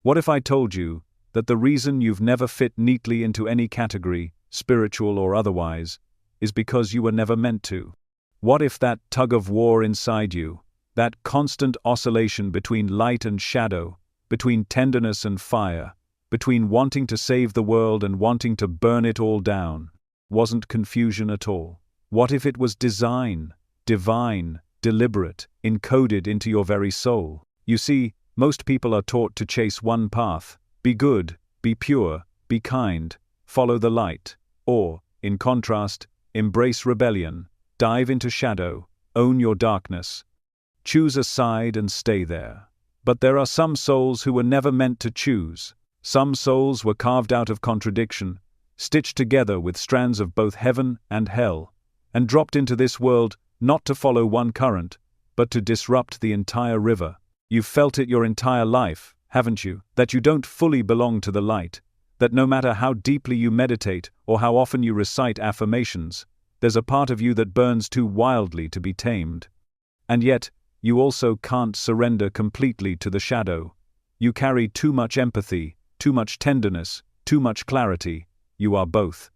What if I told you that the reason you've never fit neatly into any category, spiritual or otherwise, is because you were never meant to? What if that tug of war inside you, that constant oscillation between light and shadow, between tenderness and fire, between wanting to save the world and wanting to burn it all down, wasn't confusion at all? What if it was design, divine, deliberate, encoded into your very soul? You see, most people are taught to chase one path: be good, be pure, be kind, follow the light, or, in contrast, embrace rebellion, dive into shadow, own your darkness. Choose a side and stay there. But there are some souls who were never meant to choose. Some souls were carved out of contradiction, stitched together with strands of both heaven and hell, and dropped into this world not to follow one current, but to disrupt the entire river. You've felt it your entire life, haven't you? That you don't fully belong to the light, that no matter how deeply you meditate or how often you recite affirmations, there's a part of you that burns too wildly to be tamed. And yet, you also can't surrender completely to the shadow. You carry too much empathy, too much tenderness, too much clarity. You are both.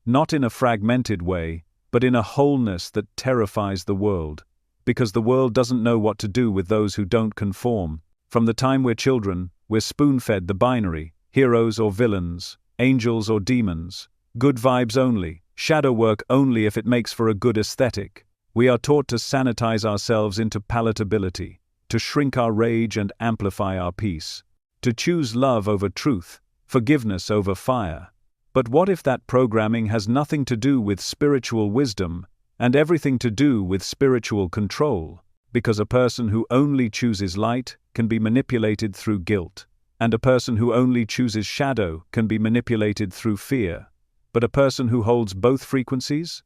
Not in a fragmented way, but in a wholeness that terrifies the world. Because the world doesn't know what to do with those who don't conform. From the time we're children, we're spoon-fed the binary: heroes or villains, angels or demons, good vibes only, shadow work only if it makes for a good aesthetic. We are taught to sanitize ourselves into palatability, to shrink our rage and amplify our peace, to choose love over truth, forgiveness over fire. But what if that programming has nothing to do with spiritual wisdom, and everything to do with spiritual control? Because a person who only chooses light can be manipulated through guilt, and a person who only chooses shadow can be manipulated through fear. But a person who holds both frequencies,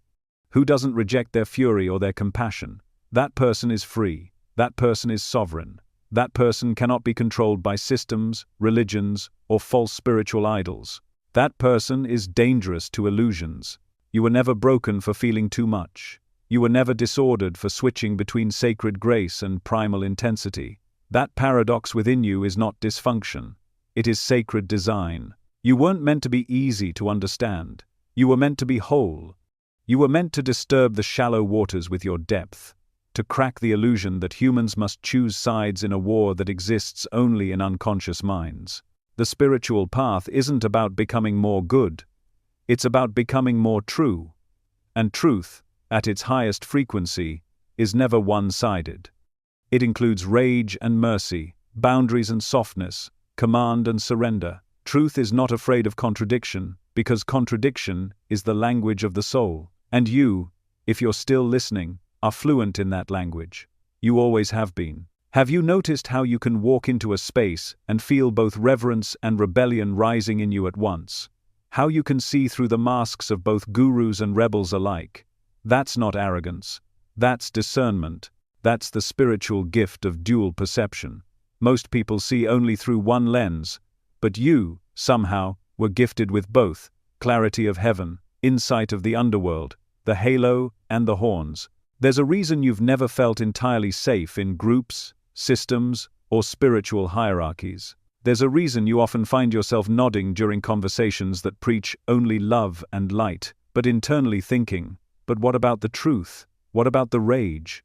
who doesn't reject their fury or their compassion, that person is free, that person is sovereign, that person cannot be controlled by systems, religions, or false spiritual idols. That person is dangerous to illusions. You were never broken for feeling too much. You were never disordered for switching between sacred grace and primal intensity. That paradox within you is not dysfunction. It is sacred design. You weren't meant to be easy to understand. You were meant to be whole. You were meant to disturb the shallow waters with your depth, to crack the illusion that humans must choose sides in a war that exists only in unconscious minds. The spiritual path isn't about becoming more good. It's about becoming more true. And truth, at its highest frequency, is never one-sided. It includes rage and mercy, boundaries and softness, command and surrender. Truth is not afraid of contradiction, because contradiction is the language of the soul. And you, if you're still listening, are fluent in that language. You always have been. Have you noticed how you can walk into a space and feel both reverence and rebellion rising in you at once? How you can see through the masks of both gurus and rebels alike? That's not arrogance. That's discernment. That's the spiritual gift of dual perception. Most people see only through one lens, but you, somehow, were gifted with both: clarity of heaven, insight of the underworld, the halo and the horns. There's a reason you've never felt entirely safe in groups, systems, or spiritual hierarchies. There's a reason you often find yourself nodding during conversations that preach only love and light, but internally thinking, but what about the truth? What about the rage?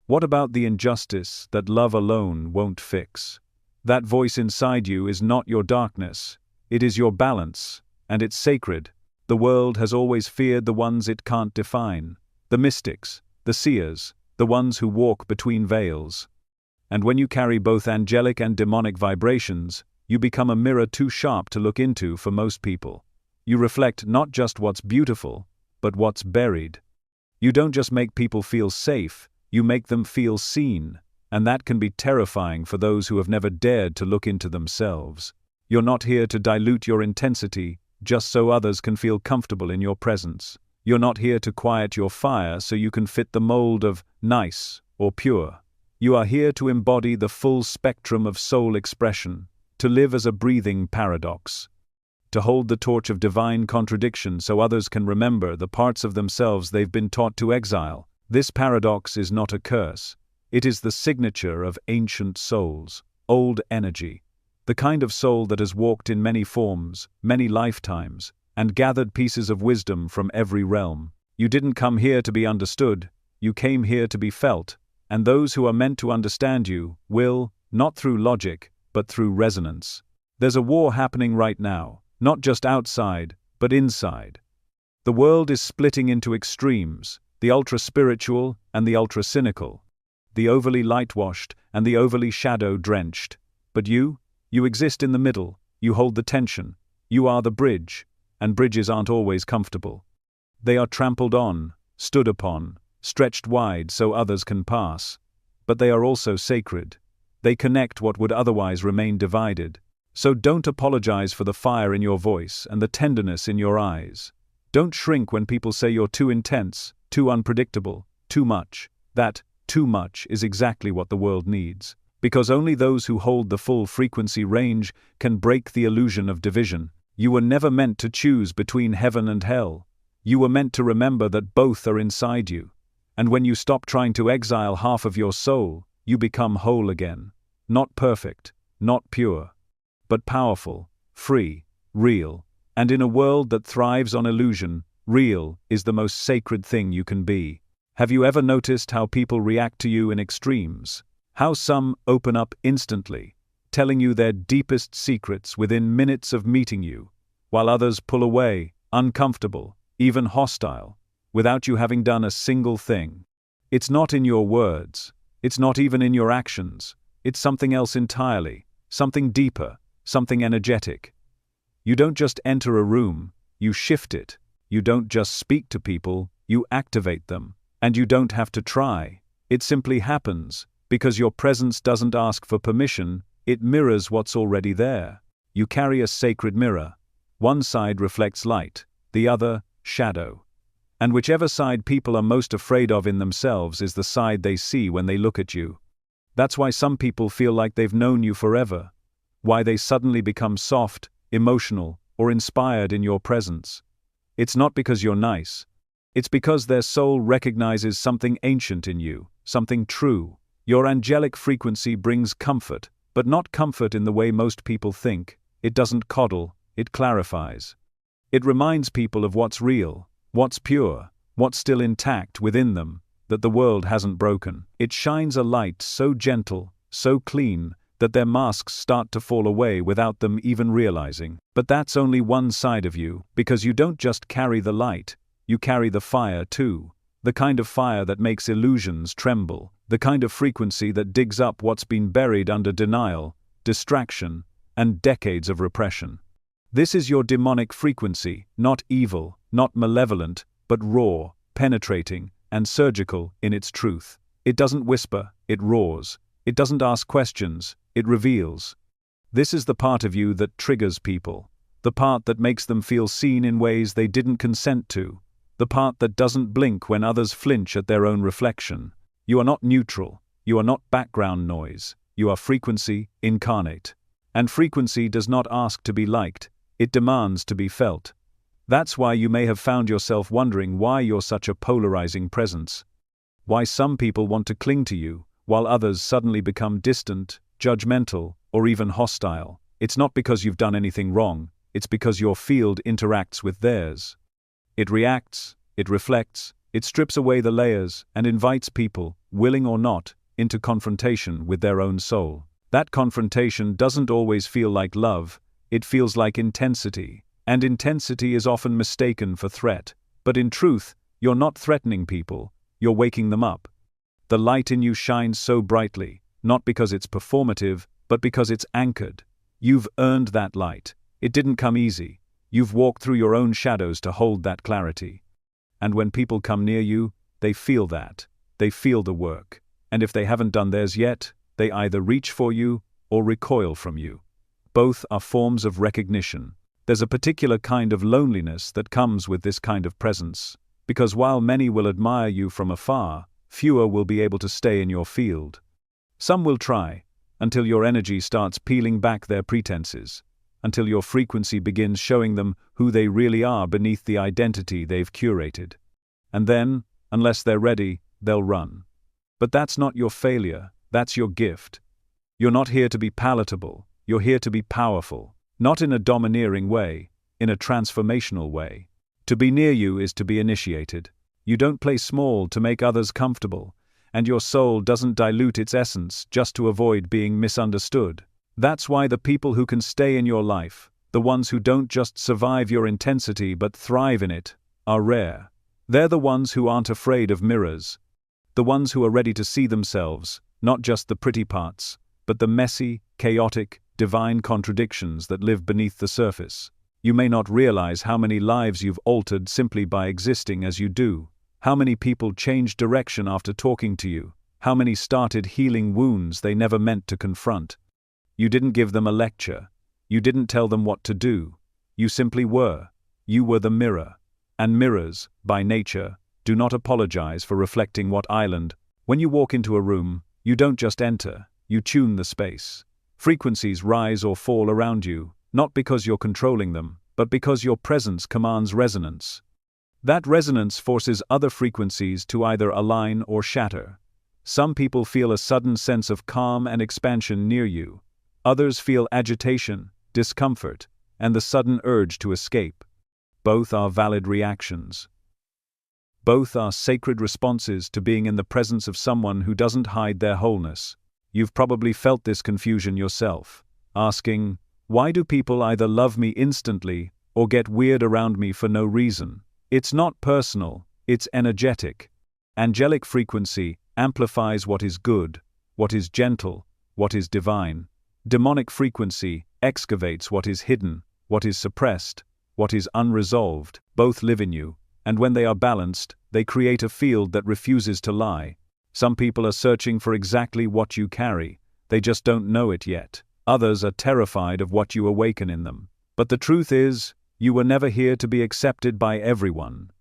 What about the injustice that love alone won't fix? That voice inside you is not your darkness. It is your balance, and it's sacred. The world has always feared the ones it can't define. The mystics, the seers, the ones who walk between veils. And when you carry both angelic and demonic vibrations, you become a mirror too sharp to look into for most people. You reflect not just what's beautiful, but what's buried. You don't just make people feel safe, you make them feel seen, and that can be terrifying for those who have never dared to look into themselves. You're not here to dilute your intensity, just so others can feel comfortable in your presence. You're not here to quiet your fire so you can fit the mold of nice or pure. You are here to embody the full spectrum of soul expression, to live as a breathing paradox, to hold the torch of divine contradiction so others can remember the parts of themselves they've been taught to exile. This paradox is not a curse. It is the signature of ancient souls, old energy, The kind of soul that has walked in many forms, many lifetimes, and gathered pieces of wisdom from every realm. You didn't come here to be understood, you came here to be felt, and those who are meant to understand you will, not through logic, but through resonance. There's a war happening right now, not just outside, but inside. The world is splitting into extremes, the ultra-spiritual and the ultra-cynical, the overly light-washed and the overly shadow-drenched. But you exist in the middle, you hold the tension, you are the bridge, and bridges aren't always comfortable. They are trampled on, stood upon, stretched wide so others can pass. But they are also sacred. They connect what would otherwise remain divided. So don't apologize for the fire in your voice and the tenderness in your eyes. Don't shrink when people say you're too intense, too unpredictable, too much. That too much is exactly what the world needs. Because only those who hold the full frequency range can break the illusion of division. You were never meant to choose between heaven and hell. You were meant to remember that both are inside you. And when you stop trying to exile half of your soul, you become whole again. Not perfect, not pure, but powerful, free, real. And in a world that thrives on illusion, real is the most sacred thing you can be. Have you ever noticed how people react to you in extremes? How some open up instantly, telling you their deepest secrets within minutes of meeting you, while others pull away, uncomfortable, even hostile, without you having done a single thing. It's not in your words, it's not even in your actions, it's something else entirely, something deeper, something energetic. You don't just enter a room, you shift it. You don't just speak to people, you activate them. And you don't have to try. It simply happens, because your presence doesn't ask for permission, it mirrors what's already there. You carry a sacred mirror. One side reflects light, the other, shadow. And whichever side people are most afraid of in themselves is the side they see when they look at you. That's why some people feel like they've known you forever. Why they suddenly become soft, emotional, or inspired in your presence. It's not because you're nice. It's because their soul recognizes something ancient in you, something true. Your angelic frequency brings comfort, but not comfort in the way most people think. It doesn't coddle, it clarifies. It reminds people of what's real, what's pure, what's still intact within them, that the world hasn't broken. It shines a light so gentle, so clean, that their masks start to fall away without them even realizing. But that's only one side of you, because you don't just carry the light, you carry the fire too. The kind of fire that makes illusions tremble, the kind of frequency that digs up what's been buried under denial, distraction, and decades of repression. This is your demonic frequency, not evil, not malevolent, but raw, penetrating, and surgical in its truth. It doesn't whisper, it roars. It doesn't ask questions, it reveals. This is the part of you that triggers people, the part that makes them feel seen in ways they didn't consent to, the part that doesn't blink when others flinch at their own reflection. You are not neutral, you are not background noise, you are frequency incarnate. And frequency does not ask to be liked, it demands to be felt. That's why you may have found yourself wondering why you're such a polarizing presence. Why some people want to cling to you, while others suddenly become distant, judgmental, or even hostile. It's not because you've done anything wrong, it's because your field interacts with theirs. It reacts, it reflects, it strips away the layers, and invites people, willing or not, into confrontation with their own soul. That confrontation doesn't always feel like love, it feels like intensity, and intensity is often mistaken for threat. But in truth, you're not threatening people, you're waking them up. The light in you shines so brightly, not because it's performative, but because it's anchored. You've earned that light. It didn't come easy. You've walked through your own shadows to hold that clarity. And when people come near you, they feel that. They feel the work. And if they haven't done theirs yet, they either reach for you or recoil from you. Both are forms of recognition. There's a particular kind of loneliness that comes with this kind of presence, because while many will admire you from afar, fewer will be able to stay in your field. Some will try, until your energy starts peeling back their pretenses, until your frequency begins showing them who they really are beneath the identity they've curated. And then, unless they're ready, they'll run. But that's not your failure, that's your gift. You're not here to be palatable, You're here to be powerful, not in a domineering way, in a transformational way. To be near you is to be initiated. You don't play small to make others comfortable, and your soul doesn't dilute its essence just to avoid being misunderstood. That's why the people who can stay in your life, the ones who don't just survive your intensity but thrive in it, are rare. They're the ones who aren't afraid of mirrors. The ones who are ready to see themselves, not just the pretty parts, but the messy, chaotic, divine contradictions that live beneath the surface. You may not realize how many lives you've altered simply by existing as you do, how many people changed direction after talking to you, how many started healing wounds they never meant to confront. You didn't give them a lecture. You didn't tell them what to do. You simply were. You were the mirror. And mirrors, by nature, do not apologize for reflecting what island. When you walk into a room, you don't just enter, you tune the space. Frequencies rise or fall around you, not because you're controlling them, but because your presence commands resonance. That resonance forces other frequencies to either align or shatter. Some people feel a sudden sense of calm and expansion near you. Others feel agitation, discomfort, and the sudden urge to escape. Both are valid reactions. Both are sacred responses to being in the presence of someone who doesn't hide their wholeness. You've probably felt this confusion yourself, asking, why do people either love me instantly or get weird around me for no reason? It's not personal, it's energetic. Angelic frequency amplifies what is good, what is gentle, what is divine. Demonic frequency excavates what is hidden, what is suppressed, what is unresolved. Both live in you, and when they are balanced, they create a field that refuses to lie. Some people are searching for exactly what you carry, they just don't know it yet. Others are terrified of what you awaken in them. But the truth is, you were never here to be accepted by everyone.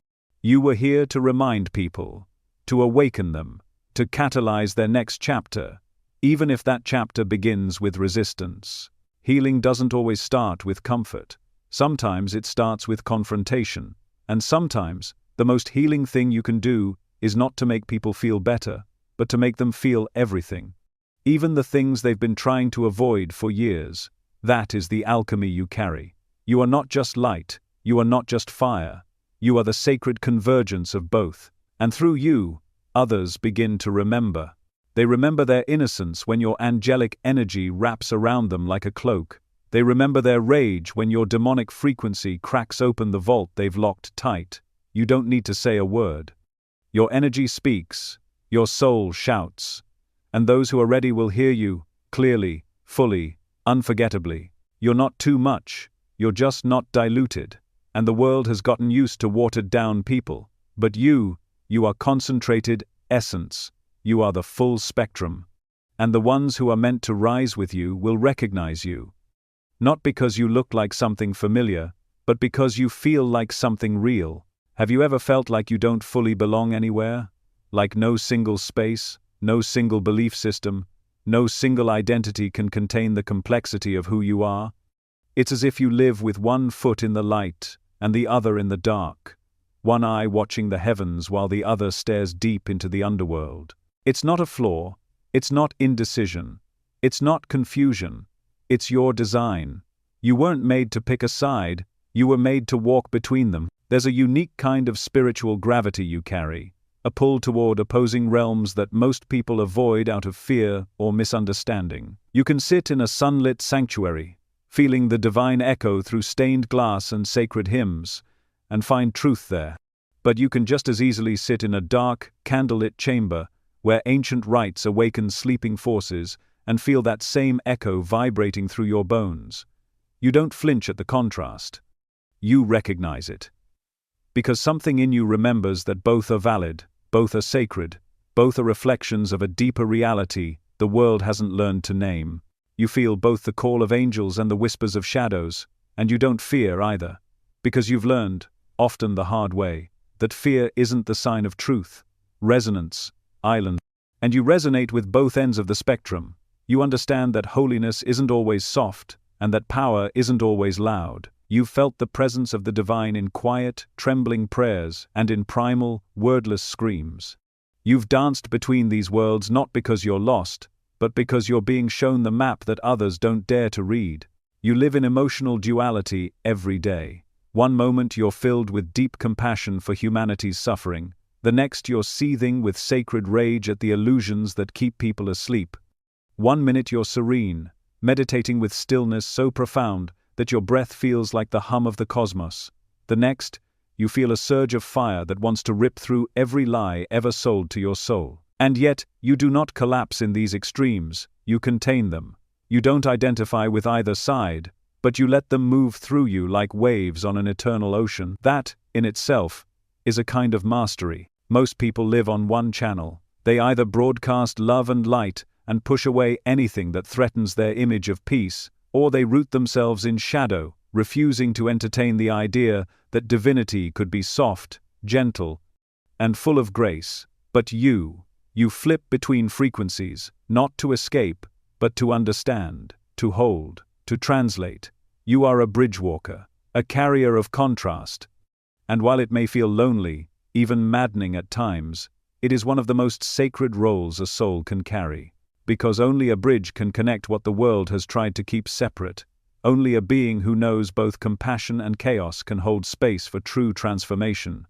You were here to remind people, to awaken them, to catalyze their next chapter, even if that chapter begins with resistance. Healing doesn't always start with comfort. Sometimes it starts with confrontation. And sometimes, the most healing thing you can do is not to make people feel better, but to make them feel everything. Even the things they've been trying to avoid for years. That is the alchemy you carry. You are not just light, you are not just fire. You are the sacred convergence of both. And through you, others begin to remember. They remember their innocence when your angelic energy wraps around them like a cloak. They remember their rage when your demonic frequency cracks open the vault they've locked tight. You don't need to say a word. Your energy speaks, your soul shouts, and those who are ready will hear you, clearly, fully, unforgettably. You're not too much, you're just not diluted, and the world has gotten used to watered-down people. But you are concentrated essence, you are the full spectrum. And the ones who are meant to rise with you will recognize you. Not because you look like something familiar, but because you feel like something real. Have you ever felt like you don't fully belong anywhere? Like no single space, no single belief system, no single identity can contain the complexity of who you are? It's as if you live with one foot in the light and the other in the dark. One eye watching the heavens while the other stares deep into the underworld. It's not a flaw, it's not indecision, it's not confusion, it's your design. You weren't made to pick a side, you were made to walk between them. There's a unique kind of spiritual gravity you carry, a pull toward opposing realms that most people avoid out of fear or misunderstanding. You can sit in a sunlit sanctuary, feeling the divine echo through stained glass and sacred hymns, and find truth there. But you can just as easily sit in a dark, candlelit chamber, where ancient rites awaken sleeping forces, and feel that same echo vibrating through your bones. You don't flinch at the contrast. You recognize it. Because something in you remembers that both are valid, both are sacred, both are reflections of a deeper reality the world hasn't learned to name. You feel both the call of angels and the whispers of shadows, and you don't fear either. Because you've learned, often the hard way, that fear isn't the sign of truth. Resonance, island. And you resonate with both ends of the spectrum. You understand that holiness isn't always soft, and that power isn't always loud. You've felt the presence of the divine in quiet, trembling prayers and in primal, wordless screams. You've danced between these worlds not because you're lost, but because you're being shown the map that others don't dare to read. You live in emotional duality every day. One moment you're filled with deep compassion for humanity's suffering, the next you're seething with sacred rage at the illusions that keep people asleep. One minute you're serene, meditating with stillness so profound that your breath feels like the hum of the cosmos. The next, you feel a surge of fire that wants to rip through every lie ever sold to your soul. And yet, you do not collapse in these extremes, you contain them. You don't identify with either side, but you let them move through you like waves on an eternal ocean. That, in itself, is a kind of mastery. Most people live on one channel. They either broadcast love and light and push away anything that threatens their image of peace, or they root themselves in shadow, refusing to entertain the idea that divinity could be soft, gentle, and full of grace. But you flip between frequencies, not to escape, but to understand, to hold, to translate. You are a bridge walker, a carrier of contrast. And while it may feel lonely, even maddening at times, it is one of the most sacred roles a soul can carry. Because only a bridge can connect what the world has tried to keep separate. Only a being who knows both compassion and chaos can hold space for true transformation.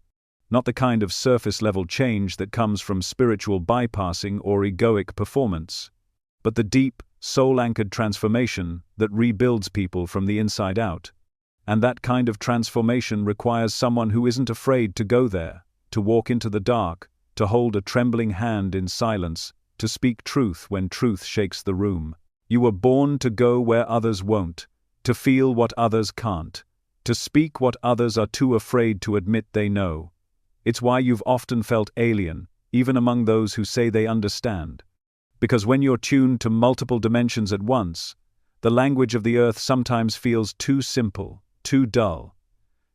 Not the kind of surface-level change that comes from spiritual bypassing or egoic performance, but the deep, soul-anchored transformation that rebuilds people from the inside out. And that kind of transformation requires someone who isn't afraid to go there, to walk into the dark, to hold a trembling hand in silence, to speak truth when truth shakes the room. You were born to go where others won't, to feel what others can't, to speak what others are too afraid to admit they know. It's why you've often felt alien, even among those who say they understand. Because when you're tuned to multiple dimensions at once, the language of the earth sometimes feels too simple, too dull.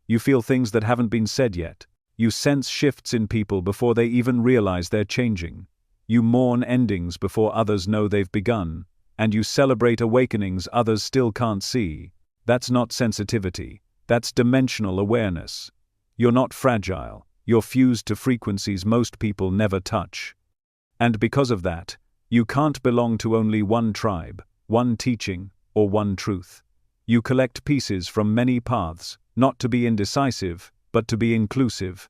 You feel things that haven't been said yet. You sense shifts in people before they even realize they're changing. You mourn endings before others know they've begun, and you celebrate awakenings others still can't see. That's not sensitivity, that's dimensional awareness. You're not fragile, you're fused to frequencies most people never touch. And because of that, you can't belong to only one tribe, one teaching, or one truth. You collect pieces from many paths, not to be indecisive, but to be inclusive.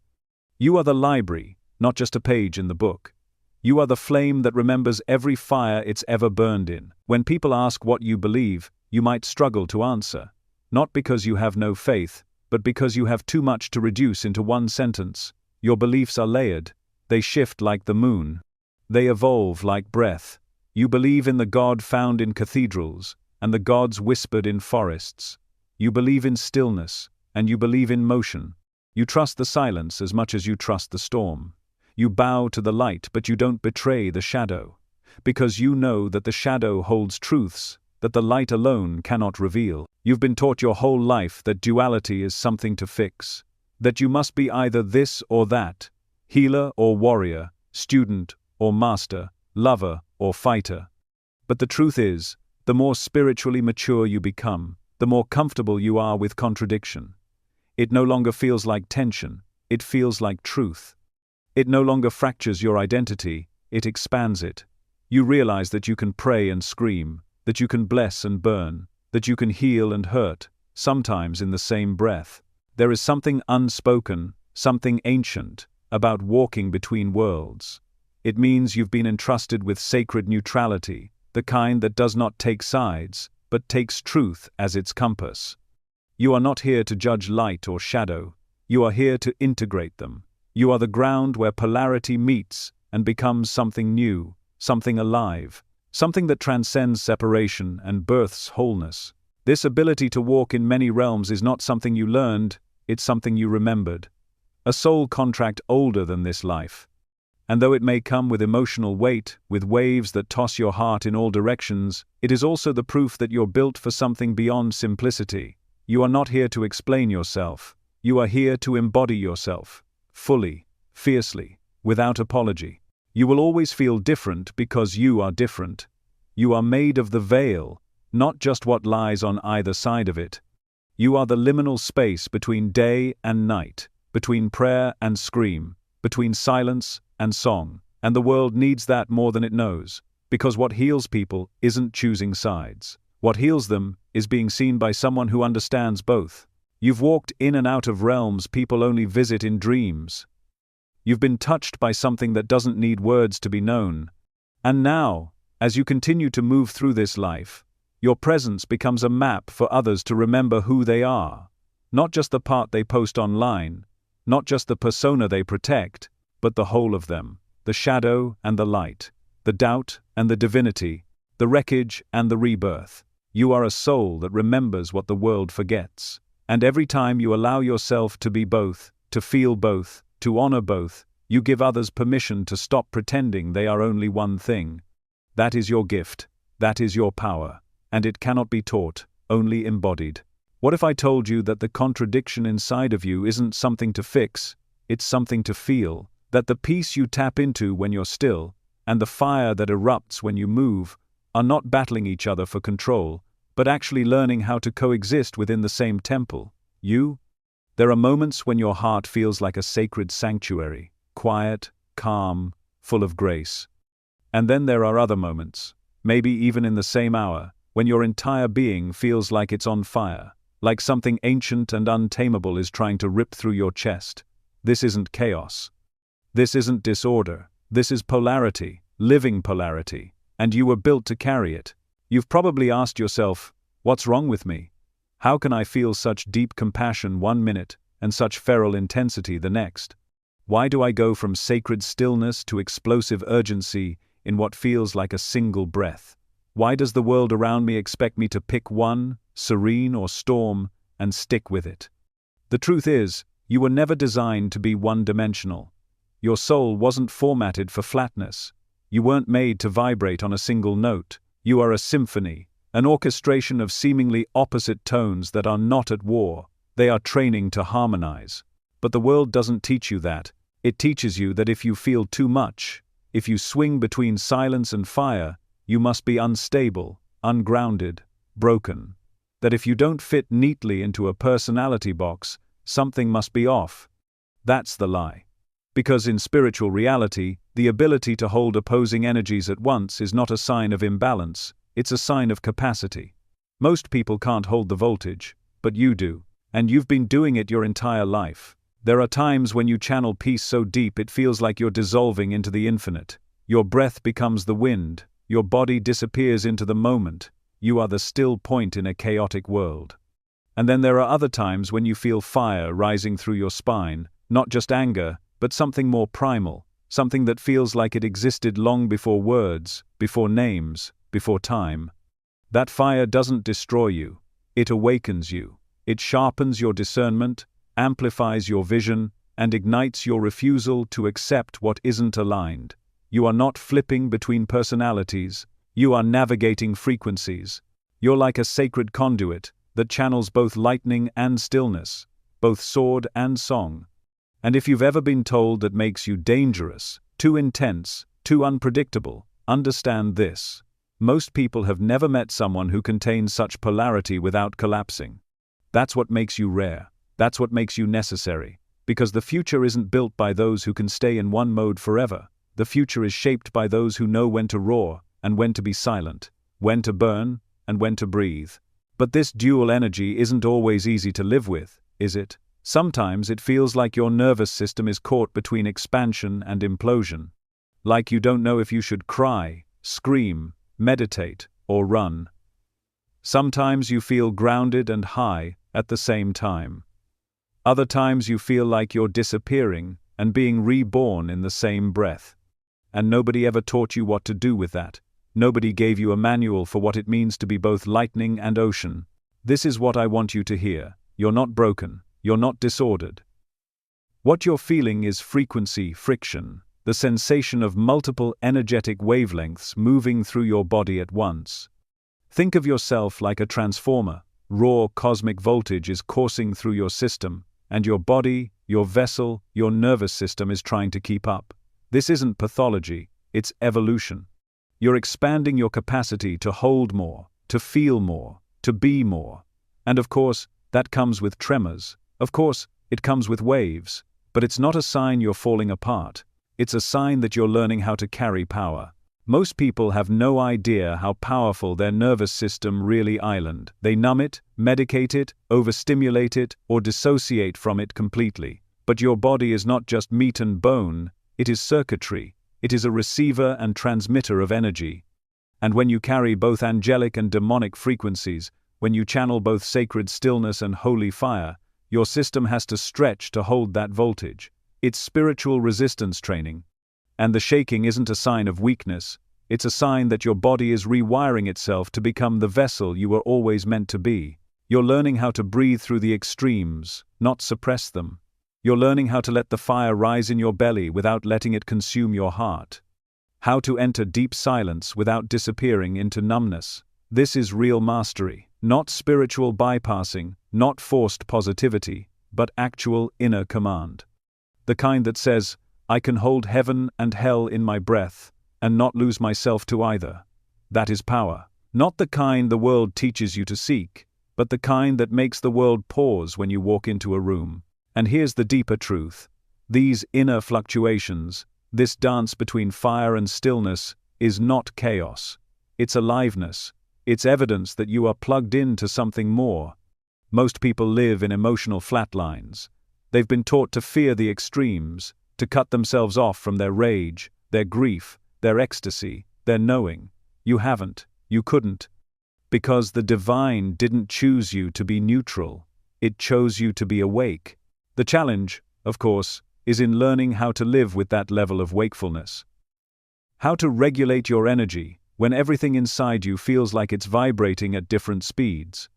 You are the library, not just a page in the book. You are the flame that remembers every fire it's ever burned in. When people ask what you believe, you might struggle to answer. Not because you have no faith, but because you have too much to reduce into one sentence. Your beliefs are layered. They shift like the moon. They evolve like breath. You believe in the God found in cathedrals, and the gods whispered in forests. You believe in stillness, and you believe in motion. You trust the silence as much as you trust the storm. You bow to the light, but you don't betray the shadow, because you know that the shadow holds truths that the light alone cannot reveal. You've been taught your whole life that duality is something to fix, that you must be either this or that, healer or warrior, student or master, lover or fighter. But the truth is, the more spiritually mature you become, the more comfortable you are with contradiction. It no longer feels like tension, it feels like truth. It no longer fractures your identity, it expands it. You realize that you can pray and scream, that you can bless and burn, that you can heal and hurt, sometimes in the same breath. There is something unspoken, something ancient, about walking between worlds. It means you've been entrusted with sacred neutrality, the kind that does not take sides, but takes truth as its compass. You are not here to judge light or shadow, you are here to integrate them. You are the ground where polarity meets and becomes something new, something alive, something that transcends separation and births wholeness. This ability to walk in many realms is not something you learned, it's something you remembered. A soul contract older than this life. And though it may come with emotional weight, with waves that toss your heart in all directions, it is also the proof that you're built for something beyond simplicity. You are not here to explain yourself. You are here to embody yourself. Fully, fiercely, without apology. You will always feel different because you are different. You are made of the veil, not just what lies on either side of it. You are the liminal space between day and night, between prayer and scream, between silence and song, and the world needs that more than it knows, Because what heals people isn't choosing sides. What heals them is being seen by someone who understands both. You've walked in and out of realms people only visit in dreams. You've been touched by something that doesn't need words to be known. And now, as you continue to move through this life, your presence becomes a map for others to remember who they are. Not just the part they post online, not just the persona they protect, but the whole of them, the shadow and the light, the doubt and the divinity, the wreckage and the rebirth. You are a soul that remembers what the world forgets. And every time you allow yourself to be both, to feel both, to honor both, you give others permission to stop pretending they are only one thing. That is your gift, that is your power, and it cannot be taught, only embodied. What if I told you that the contradiction inside of you isn't something to fix, it's something to feel, that the peace you tap into when you're still, and the fire that erupts when you move, are not battling each other for control, but actually learning how to coexist within the same temple? There are moments when your heart feels like a sacred sanctuary, quiet, calm, full of grace. And then there are other moments, maybe even in the same hour, when your entire being feels like it's on fire, like something ancient and untamable is trying to rip through your chest. This isn't chaos. This isn't disorder. This is polarity, living polarity, and you were built to carry it. You've probably asked yourself, what's wrong with me? How can I feel such deep compassion one minute and such feral intensity the next? Why do I go from sacred stillness to explosive urgency in what feels like a single breath? Why does the world around me expect me to pick one, serene or storm, and stick with it? The truth is, you were never designed to be one-dimensional. Your soul wasn't formatted for flatness. You weren't made to vibrate on a single note. You are a symphony, an orchestration of seemingly opposite tones that are not at war. They are training to harmonize. But the world doesn't teach you that. It teaches you that if you feel too much, if you swing between silence and fire, you must be unstable, ungrounded, broken. That if you don't fit neatly into a personality box, something must be off. That's the lie. Because in spiritual reality, the ability to hold opposing energies at once is not a sign of imbalance, it's a sign of capacity. Most people can't hold the voltage, but you do, and you've been doing it your entire life. There are times when you channel peace so deep it feels like you're dissolving into the infinite. Your breath becomes the wind, your body disappears into the moment, you are the still point in a chaotic world. And then there are other times when you feel fire rising through your spine, not just anger, but something more primal, something that feels like it existed long before words, before names, before time. That fire doesn't destroy you, it awakens you. It sharpens your discernment, amplifies your vision, and ignites your refusal to accept what isn't aligned. You are not flipping between personalities, you are navigating frequencies. You're like a sacred conduit that channels both lightning and stillness, both sword and song. And if you've ever been told that makes you dangerous, too intense, too unpredictable, understand this. Most people have never met someone who contains such polarity without collapsing. That's what makes you rare. That's what makes you necessary. Because the future isn't built by those who can stay in one mode forever. The future is shaped by those who know when to roar and when to be silent, when to burn and when to breathe. But this dual energy isn't always easy to live with, is it? Sometimes it feels like your nervous system is caught between expansion and implosion. Like you don't know if you should cry, scream, meditate, or run. Sometimes you feel grounded and high at the same time. Other times you feel like you're disappearing and being reborn in the same breath. And nobody ever taught you what to do with that. Nobody gave you a manual for what it means to be both lightning and ocean. This is what I want you to hear. You're not broken. You're not disordered. What you're feeling is frequency friction, the sensation of multiple energetic wavelengths moving through your body at once. Think of yourself like a transformer. Raw cosmic voltage is coursing through your system, and your body, your vessel, your nervous system is trying to keep up. This isn't pathology, it's evolution. You're expanding your capacity to hold more, to feel more, to be more. And of course, that comes with tremors. Of course, it comes with waves. But it's not a sign you're falling apart. It's a sign that you're learning how to carry power. Most people have no idea how powerful their nervous system really island. They numb it, medicate it, overstimulate it, or dissociate from it completely. But your body is not just meat and bone, it is circuitry. It is a receiver and transmitter of energy. And when you carry both angelic and demonic frequencies, when you channel both sacred stillness and holy fire, your system has to stretch to hold that voltage. It's spiritual resistance training. And the shaking isn't a sign of weakness, it's a sign that your body is rewiring itself to become the vessel you were always meant to be. You're learning how to breathe through the extremes, not suppress them. You're learning how to let the fire rise in your belly without letting it consume your heart. How to enter deep silence without disappearing into numbness. This is real mastery, not spiritual bypassing, not forced positivity, but actual inner command. The kind that says, I can hold heaven and hell in my breath, and not lose myself to either. That is power. Not the kind the world teaches you to seek, but the kind that makes the world pause when you walk into a room. And here's the deeper truth. These inner fluctuations, this dance between fire and stillness, is not chaos. It's aliveness. It's evidence that you are plugged into something more. Most people live in emotional flatlines. They've been taught to fear the extremes, to cut themselves off from their rage, their grief, their ecstasy, their knowing. You haven't, you couldn't. Because the divine didn't choose you to be neutral, it chose you to be awake. The challenge, of course, is in learning how to live with that level of wakefulness. How to regulate your energy when everything inside you feels like it's vibrating at different speeds.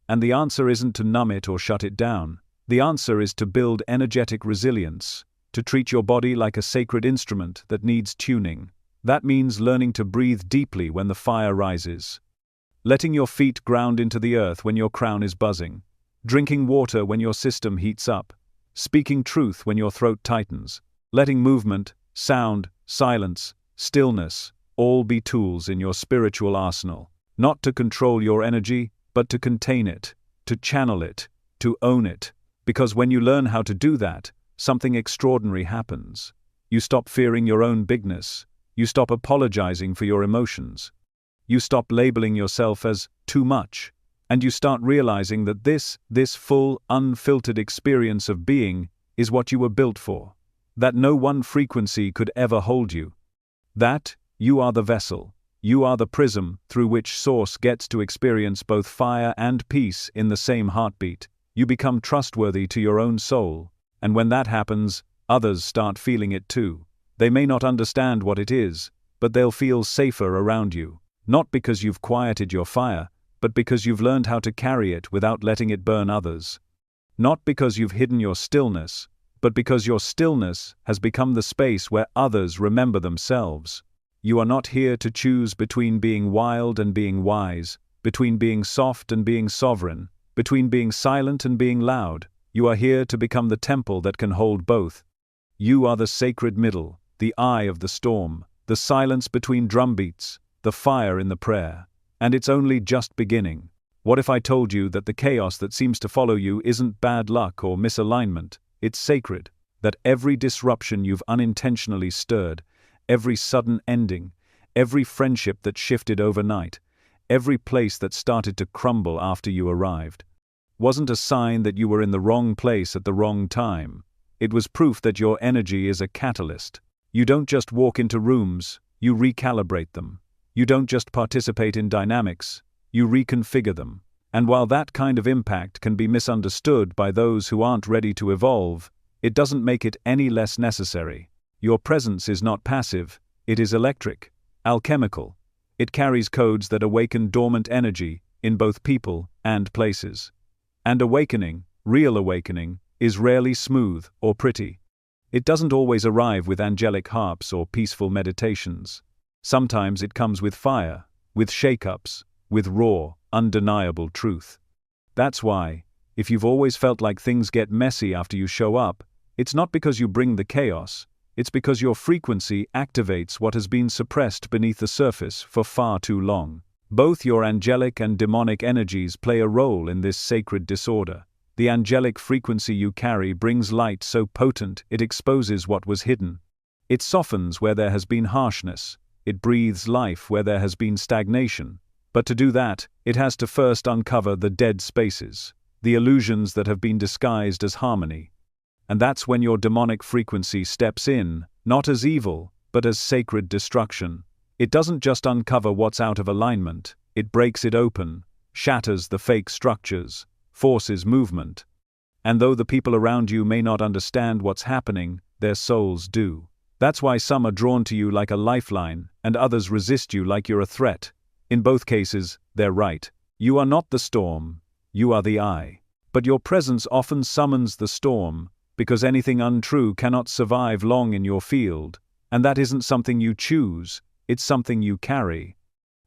And the answer isn't to numb it or shut it down. The answer is to build energetic resilience, to treat your body like a sacred instrument that needs tuning. That means learning to breathe deeply when the fire rises. Letting your feet ground into the earth when your crown is buzzing. Drinking water when your system heats up. Speaking truth when your throat tightens. Letting movement, sound, silence, stillness, all be tools in your spiritual arsenal. Not to control your energy, but to contain it, to channel it, to own it. Because when you learn how to do that, something extraordinary happens. You stop fearing your own bigness. You stop apologizing for your emotions. You stop labeling yourself as too much. And you start realizing that this full, unfiltered experience of being is what you were built for. That no one frequency could ever hold you. That you are the vessel. You are the prism through which Source gets to experience both fire and peace in the same heartbeat. You become trustworthy to your own soul. And when that happens, others start feeling it too. They may not understand what it is, but they'll feel safer around you. Not because you've quieted your fire, but because you've learned how to carry it without letting it burn others. Not because you've hidden your stillness, but because your stillness has become the space where others remember themselves. You are not here to choose between being wild and being wise, between being soft and being sovereign, between being silent and being loud. You are here to become the temple that can hold both. You are the sacred middle, the eye of the storm, the silence between drumbeats, the fire in the prayer. And it's only just beginning. What if I told you that the chaos that seems to follow you isn't bad luck or misalignment, it's sacred, that every disruption you've unintentionally stirred, every sudden ending, every friendship that shifted overnight, every place that started to crumble after you arrived, wasn't a sign that you were in the wrong place at the wrong time. It was proof that your energy is a catalyst. You don't just walk into rooms, you recalibrate them. You don't just participate in dynamics, you reconfigure them. And while that kind of impact can be misunderstood by those who aren't ready to evolve, it doesn't make it any less necessary. Your presence is not passive, it is electric, alchemical. It carries codes that awaken dormant energy in both people and places. And awakening, real awakening, is rarely smooth or pretty. It doesn't always arrive with angelic harps or peaceful meditations. Sometimes it comes with fire, with shake-ups, with raw, undeniable truth. That's why, if you've always felt like things get messy after you show up, it's not because you bring the chaos, it's because your frequency activates what has been suppressed beneath the surface for far too long. Both your angelic and demonic energies play a role in this sacred disorder. The angelic frequency you carry brings light so potent it exposes what was hidden. It softens where there has been harshness. it breathes life where there has been stagnation. But to do that, it has to first uncover the dead spaces, the illusions that have been disguised as harmony. And that's when your demonic frequency steps in, not as evil, but as sacred destruction. It doesn't just uncover what's out of alignment, it breaks it open, shatters the fake structures, forces movement. And though the people around you may not understand what's happening, their souls do. That's why some are drawn to you like a lifeline, and others resist you like you're a threat. In both cases, they're right. You are not the storm, you are the eye. But your presence often summons the storm, because anything untrue cannot survive long in your field, and that isn't something you choose, it's something you carry.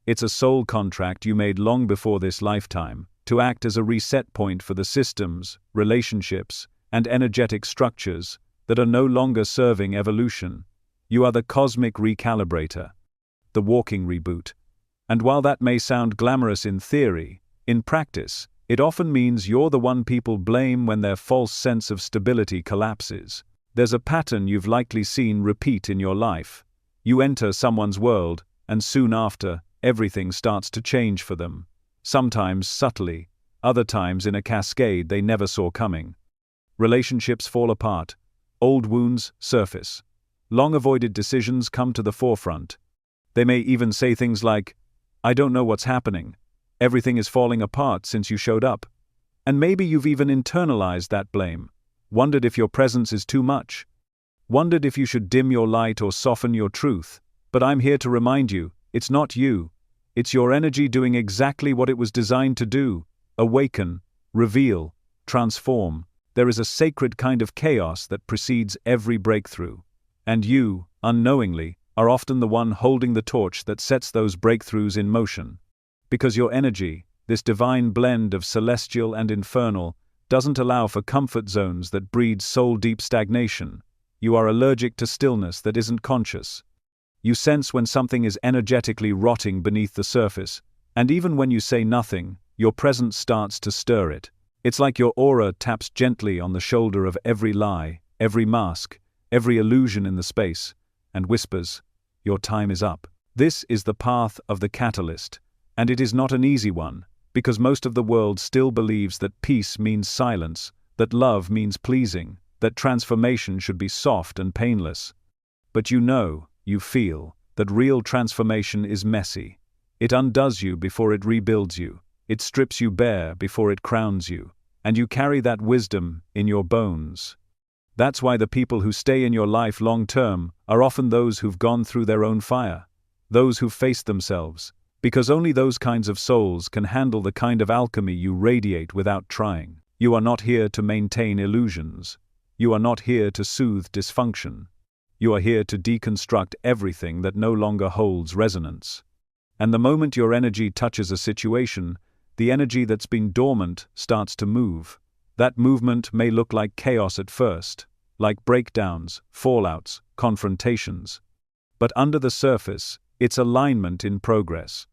It's a soul contract you made long before this lifetime, to act as a reset point for the systems, relationships, and energetic structures that are no longer serving evolution. You are the cosmic recalibrator, the walking reboot. And while that may sound glamorous in theory, in practice, it often means you're the one people blame when their false sense of stability collapses. There's a pattern you've likely seen repeat in your life. You enter someone's world, and soon after, everything starts to change for them. Sometimes subtly, other times in a cascade they never saw coming. Relationships fall apart. Old wounds surface. Long-avoided decisions come to the forefront. They may even say things like, "I don't know what's happening. Everything is falling apart since you showed up." And maybe you've even internalized that blame. Wondered if your presence is too much. Wondered if you should dim your light or soften your truth. But I'm here to remind you, it's not you. It's your energy doing exactly what it was designed to do. Awaken, reveal, transform. There is a sacred kind of chaos that precedes every breakthrough. And you, unknowingly, are often the one holding the torch that sets those breakthroughs in motion. Because your energy, this divine blend of celestial and infernal, doesn't allow for comfort zones that breed soul-deep stagnation. You are allergic to stillness that isn't conscious. You sense when something is energetically rotting beneath the surface, and even when you say nothing, your presence starts to stir it. It's like your aura taps gently on the shoulder of every lie, every mask, every illusion in the space, and whispers, "Your time is up." This is the path of the catalyst, and it is not an easy one, because most of the world still believes that peace means silence, that love means pleasing, that transformation should be soft and painless. But you feel, that real transformation is messy. It undoes you before it rebuilds you. It strips you bare before it crowns you, and you carry that wisdom in your bones. That's why the people who stay in your life long-term are often those who've gone through their own fire, those who've faced themselves, because only those kinds of souls can handle the kind of alchemy you radiate without trying. You are not here to maintain illusions. You are not here to soothe dysfunction. You are here to deconstruct everything that no longer holds resonance. And the moment your energy touches a situation, the energy that's been dormant starts to move. That movement may look like chaos at first, like breakdowns, fallouts, confrontations. But under the surface, it's alignment in progress.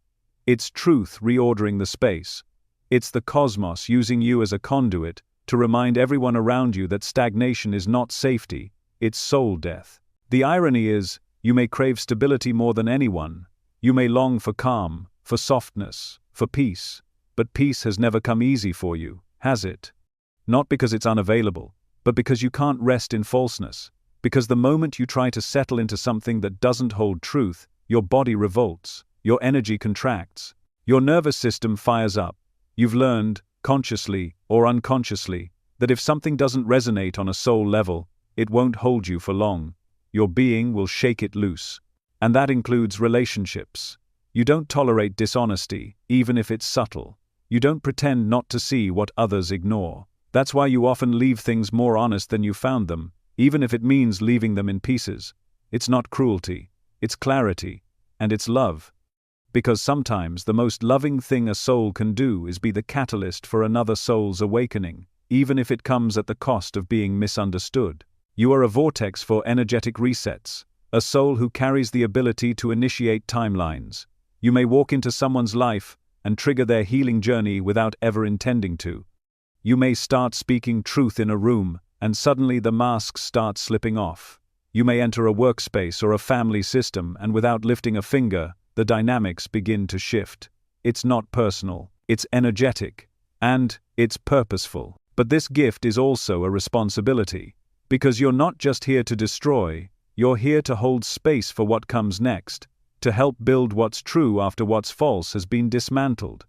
It's truth reordering the space. It's the cosmos using you as a conduit to remind everyone around you that stagnation is not safety, it's soul death. The irony is, you may crave stability more than anyone. You may long for calm, for softness, for peace. But peace has never come easy for you, has it? Not because it's unavailable, but because you can't rest in falseness. Because the moment you try to settle into something that doesn't hold truth, your body revolts, your energy contracts, your nervous system fires up. You've learned, consciously or unconsciously, that if something doesn't resonate on a soul level, it won't hold you for long. Your being will shake it loose. And that includes relationships. You don't tolerate dishonesty, even if it's subtle. You don't pretend not to see what others ignore. That's why you often leave things more honest than you found them, even if it means leaving them in pieces. It's not cruelty, it's clarity, and it's love. Because sometimes the most loving thing a soul can do is be the catalyst for another soul's awakening, even if it comes at the cost of being misunderstood. You are a vortex for energetic resets, a soul who carries the ability to initiate timelines. You may walk into someone's life and trigger their healing journey without ever intending to. You may start speaking truth in a room, and suddenly the masks start slipping off. You may enter a workspace or a family system, and without lifting a finger, the dynamics begin to shift. It's not personal, it's energetic, and it's purposeful. But this gift is also a responsibility, because you're not just here to destroy, you're here to hold space for what comes next, to help build what's true after what's false has been dismantled.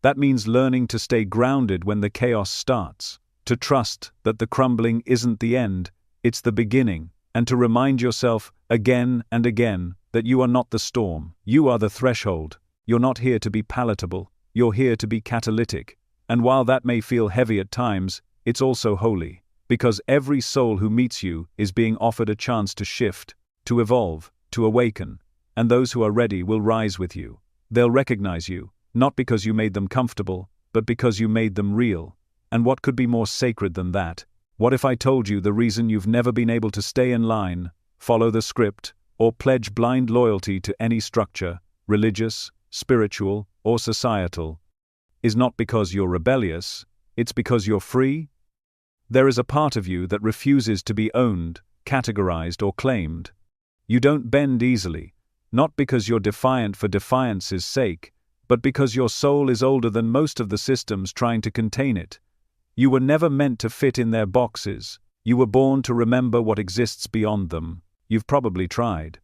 That means learning to stay grounded when the chaos starts, to trust that the crumbling isn't the end, it's the beginning, and to remind yourself again and again that you are not the storm, you are the threshold. You're not here to be palatable, you're here to be catalytic. And while that may feel heavy at times, it's also holy, because every soul who meets you is being offered a chance to shift, to evolve, to awaken, and those who are ready will rise with you. They'll recognize you, not because you made them comfortable, but because you made them real. And what could be more sacred than that? What if I told you the reason you've never been able to stay in line, follow the script, or pledge blind loyalty to any structure, religious, spiritual, or societal, is not because you're rebellious, it's because you're free? There is a part of you that refuses to be owned, categorized, or claimed. You don't bend easily, not because you're defiant for defiance's sake, but because your soul is older than most of the systems trying to contain it. You were never meant to fit in their boxes. You were born to remember what exists beyond them. You've probably tried.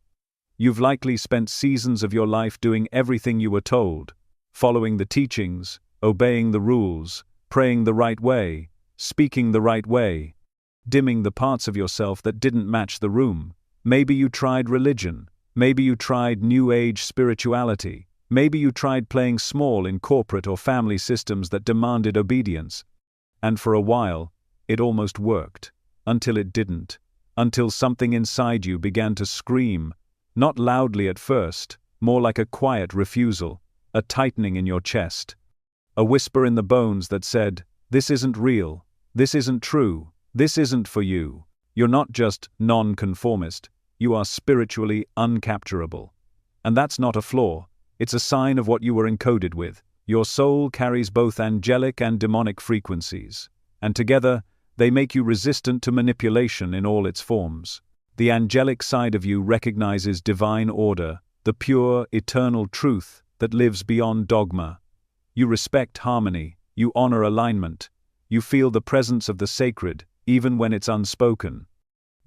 You've likely spent seasons of your life doing everything you were told, following the teachings, obeying the rules, praying the right way, speaking the right way, dimming the parts of yourself that didn't match the room. Maybe you tried religion. Maybe you tried New Age spirituality. Maybe you tried playing small in corporate or family systems that demanded obedience. And for a while, it almost worked. Until it didn't. Until something inside you began to scream, not loudly at first, more like a quiet refusal, a tightening in your chest. A whisper in the bones that said, "This isn't real, this isn't true, this isn't for you. You're not just non-conformist, you are spiritually uncapturable." And that's not a flaw, it's a sign of what you were encoded with. Your soul carries both angelic and demonic frequencies, and together, they make you resistant to manipulation in all its forms. The angelic side of you recognizes divine order, the pure, eternal truth that lives beyond dogma. You respect harmony, you honor alignment, you feel the presence of the sacred, even when it's unspoken.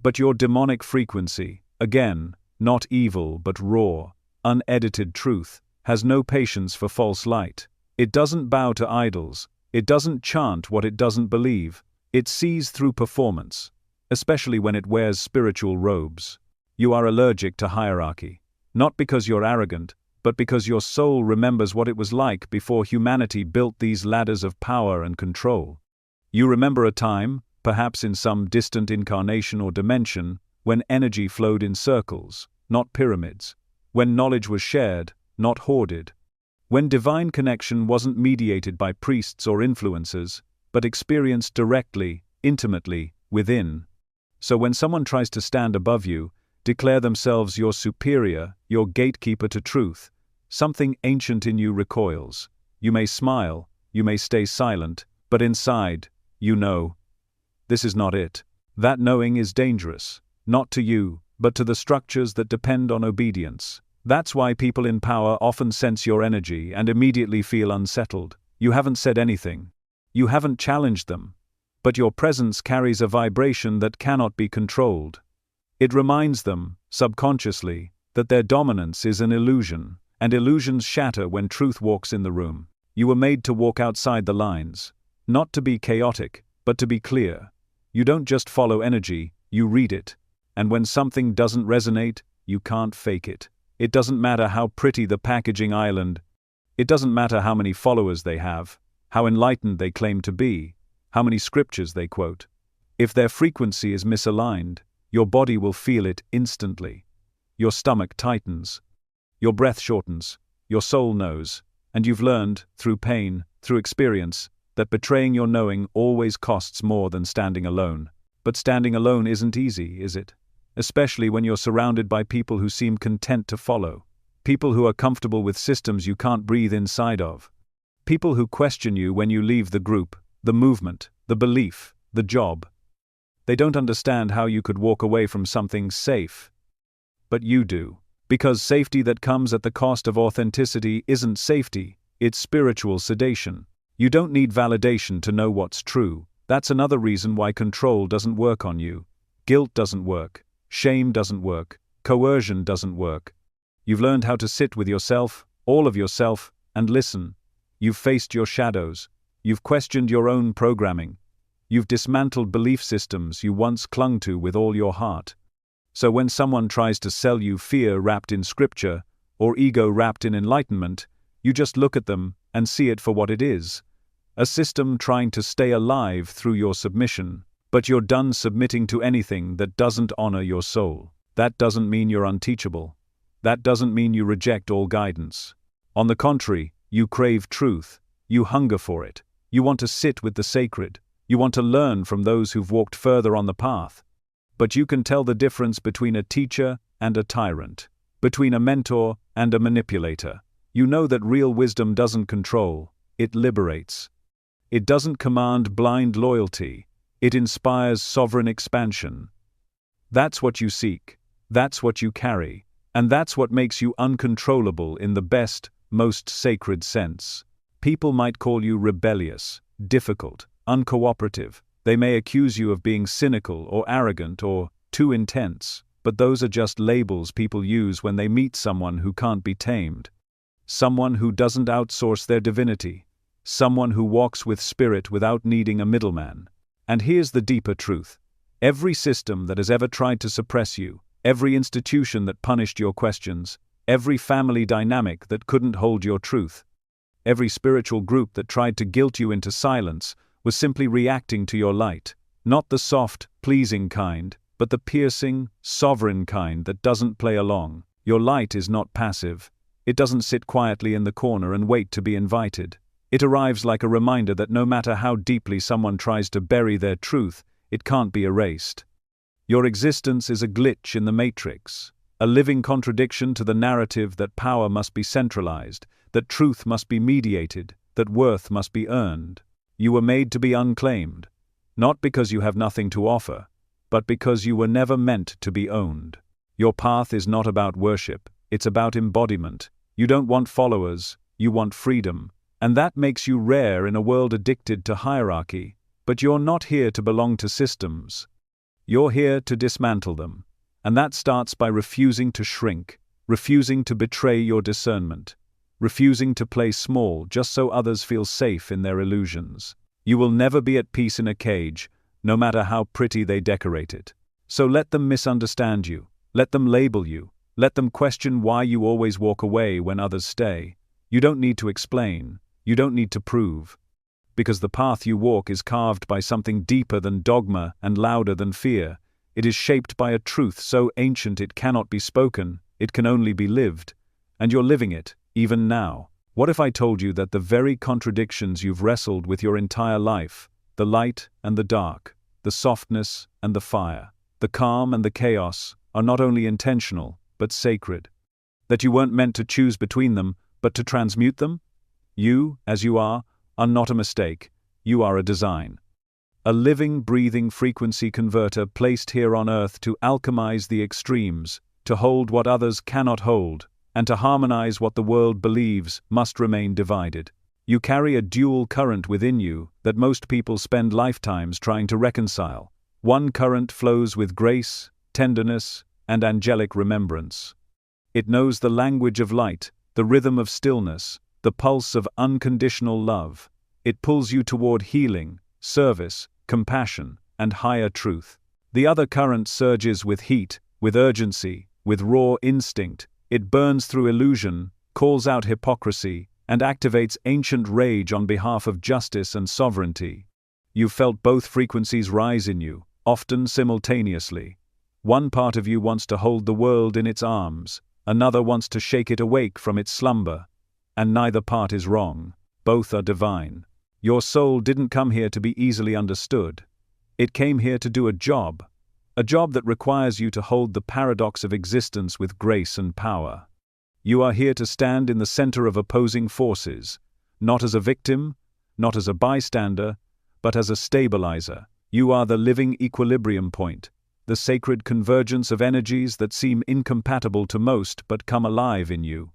But your demonic frequency, again, not evil but raw, unedited truth, has no patience for false light. It doesn't bow to idols, it doesn't chant what it doesn't believe, it sees through performance, especially when it wears spiritual robes. You are allergic to hierarchy, not because you're arrogant, but because your soul remembers what it was like before humanity built these ladders of power and control. You remember a time, perhaps in some distant incarnation or dimension, when energy flowed in circles, not pyramids, when knowledge was shared, not hoarded, when divine connection wasn't mediated by priests or influencers, but experienced directly, intimately, within. So when someone tries to stand above you, declare themselves your superior, your gatekeeper to truth, something ancient in you recoils. You may smile, you may stay silent, but inside, you know. This is not it. That knowing is dangerous, not to you, but to the structures that depend on obedience. That's why people in power often sense your energy and immediately feel unsettled. You haven't said anything. You haven't challenged them. But your presence carries a vibration that cannot be controlled. It reminds them, subconsciously, that their dominance is an illusion, and illusions shatter when truth walks in the room. You were made to walk outside the lines, not to be chaotic, but to be clear. You don't just follow energy, you read it. And when something doesn't resonate, you can't fake it. It doesn't matter how pretty the packaging island. It doesn't matter how many followers they have, how enlightened they claim to be, how many scriptures they quote. If their frequency is misaligned, your body will feel it instantly. Your stomach tightens. Your breath shortens. Your soul knows. And you've learned, through pain, through experience, that betraying your knowing always costs more than standing alone. But standing alone isn't easy, is it? Especially when you're surrounded by people who seem content to follow. People who are comfortable with systems you can't breathe inside of. People who question you when you leave the group, the movement, the belief, the job. They don't understand how you could walk away from something safe. But you do. Because safety that comes at the cost of authenticity isn't safety, it's spiritual sedation. You don't need validation to know what's true. That's another reason why control doesn't work on you. Guilt doesn't work. Shame doesn't work. Coercion doesn't work. You've learned how to sit with yourself, all of yourself, and listen. You've faced your shadows. You've questioned your own programming. You've dismantled belief systems you once clung to with all your heart. So when someone tries to sell you fear wrapped in scripture, or ego wrapped in enlightenment, you just look at them and see it for what it is. A system trying to stay alive through your submission. But you're done submitting to anything that doesn't honor your soul. That doesn't mean you're unteachable. That doesn't mean you reject all guidance. On the contrary, you crave truth. You hunger for it. You want to sit with the sacred. You want to learn from those who've walked further on the path. But you can tell the difference between a teacher and a tyrant, between a mentor and a manipulator. You know that real wisdom doesn't control, it liberates. It doesn't command blind loyalty, it inspires sovereign expansion. That's what you seek, that's what you carry, and that's what makes you uncontrollable in the best, most sacred sense. People might call you rebellious, difficult, uncooperative. They may accuse you of being cynical or arrogant or too intense, but those are just labels people use when they meet someone who can't be tamed. Someone who doesn't outsource their divinity. Someone who walks with spirit without needing a middleman. And here's the deeper truth. Every system that has ever tried to suppress you, every institution that punished your questions, every family dynamic that couldn't hold your truth, every spiritual group that tried to guilt you into silence, was simply reacting to your light, not the soft, pleasing kind, but the piercing, sovereign kind that doesn't play along. Your light is not passive. It doesn't sit quietly in the corner and wait to be invited. It arrives like a reminder that no matter how deeply someone tries to bury their truth, it can't be erased. Your existence is a glitch in the matrix, a living contradiction to the narrative that power must be centralized, that truth must be mediated, that worth must be earned. You were made to be unclaimed, not because you have nothing to offer, but because you were never meant to be owned. Your path is not about worship, it's about embodiment. You don't want followers, you want freedom, and that makes you rare in a world addicted to hierarchy. But you're not here to belong to systems. You're here to dismantle them, and that starts by refusing to shrink, refusing to betray your discernment, refusing to play small just so others feel safe in their illusions. You will never be at peace in a cage, no matter how pretty they decorate it. So let them misunderstand you, let them label you, let them question why you always walk away when others stay. You don't need to explain, you don't need to prove. Because the path you walk is carved by something deeper than dogma and louder than fear. It is shaped by a truth so ancient it cannot be spoken, it can only be lived. And you're living it. Even now. What if I told you that the very contradictions you've wrestled with your entire life, the light and the dark, the softness and the fire, the calm and the chaos, are not only intentional, but sacred? That you weren't meant to choose between them, but to transmute them? You, as you are not a mistake, you are a design. A living, breathing frequency converter placed here on earth to alchemize the extremes, to hold what others cannot hold, and to harmonize what the world believes must remain divided. You carry a dual current within you that most people spend lifetimes trying to reconcile. One current flows with grace, tenderness, and angelic remembrance. It knows the language of light, the rhythm of stillness, the pulse of unconditional love. It pulls you toward healing, service, compassion, and higher truth. The other current surges with heat, with urgency, with raw instinct. It burns through illusion, calls out hypocrisy, and activates ancient rage on behalf of justice and sovereignty. You've felt both frequencies rise in you, often simultaneously. One part of you wants to hold the world in its arms, another wants to shake it awake from its slumber. And neither part is wrong, both are divine. Your soul didn't come here to be easily understood. It came here to do a job that requires you to hold the paradox of existence with grace and power. You are here to stand in the center of opposing forces, not as a victim, not as a bystander, but as a stabilizer. You are the living equilibrium point, the sacred convergence of energies that seem incompatible to most but come alive in you.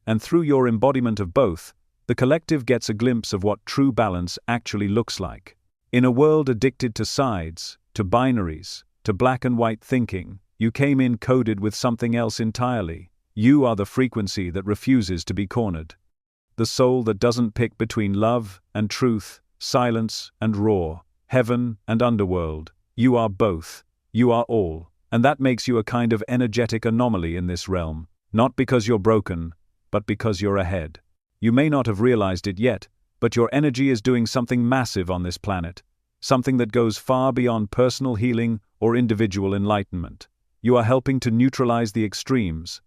And through your embodiment of both, the collective gets a glimpse of what true balance actually looks like. In a world addicted to sides, to binaries, to black and white thinking, you came in coded with something else entirely. You are the frequency that refuses to be cornered. The soul that doesn't pick between love and truth, silence and roar, heaven and underworld. You are both. You are all. And that makes you a kind of energetic anomaly in this realm, not because you're broken, but because you're ahead. You may not have realized it yet, but your energy is doing something massive on this planet, something that goes far beyond personal healing or individual enlightenment. You are helping to neutralize the extremes,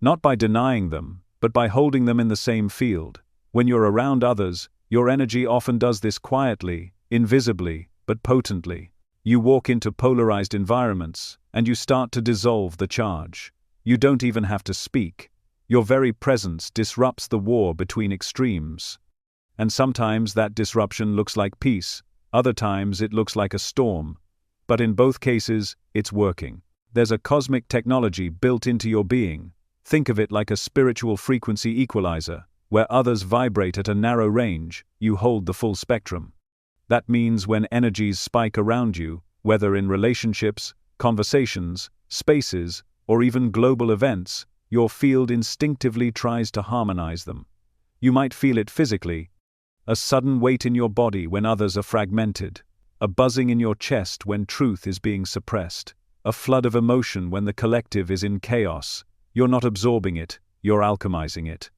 not by denying them, but by holding them in the same field. When you're around others, your energy often does this quietly, invisibly, but potently. You walk into polarized environments, and you start to dissolve the charge. You don't even have to speak. Your very presence disrupts the war between extremes. And sometimes that disruption looks like peace, other times it looks like a storm. But in both cases, it's working. There's a cosmic technology built into your being. Think of it like a spiritual frequency equalizer, where others vibrate at a narrow range, you hold the full spectrum. That means when energies spike around you, whether in relationships, conversations, spaces, or even global events, your field instinctively tries to harmonize them. You might feel it physically, a sudden weight in your body when others are fragmented, a buzzing in your chest when truth is being suppressed, a flood of emotion when the collective is in chaos. You're not absorbing it, you're alchemizing it.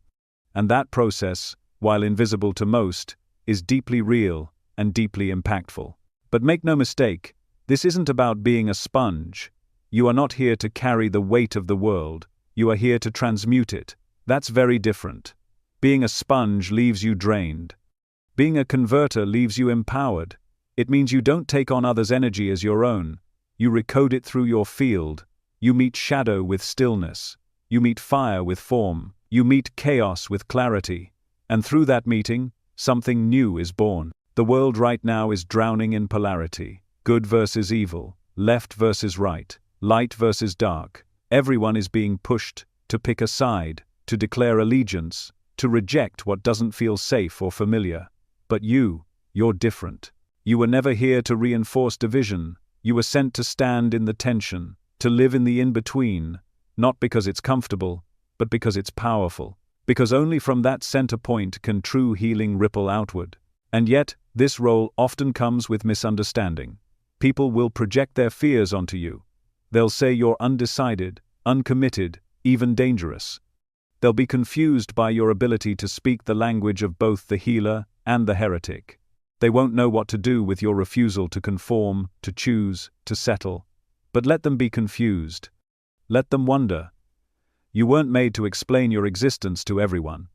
And that process, while invisible to most, is deeply real and deeply impactful. But make no mistake, this isn't about being a sponge. You are not here to carry the weight of the world, you are here to transmute it. That's very different. Being a sponge leaves you drained. Being a converter leaves you empowered. It means you don't take on others' energy as your own. You recode it through your field. You meet shadow with stillness. You meet fire with form. You meet chaos with clarity. And through that meeting, something new is born. The world right now is drowning in polarity. Good versus evil, left versus right, light versus dark. Everyone is being pushed to pick a side, to declare allegiance, to reject what doesn't feel safe or familiar. But you're different. You were never here to reinforce division. You were sent to stand in the tension, to live in the in-between, not because it's comfortable, but because it's powerful. Because only from that center point can true healing ripple outward. And yet, this role often comes with misunderstanding. People will project their fears onto you. They'll say you're undecided, uncommitted, even dangerous. They'll be confused by your ability to speak the language of both the healer and the heretic. They won't know what to do with your refusal to conform, to choose, to settle. But let them be confused. Let them wonder. You weren't made to explain your existence to everyone.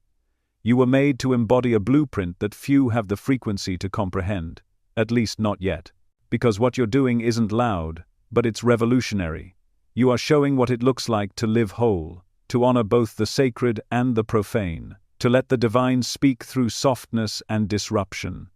You were made to embody a blueprint that few have the frequency to comprehend, at least not yet. Because what you're doing isn't loud, but it's revolutionary. You are showing what it looks like to live whole, to honor both the sacred and the profane, to let the divine speak through softness and disruption.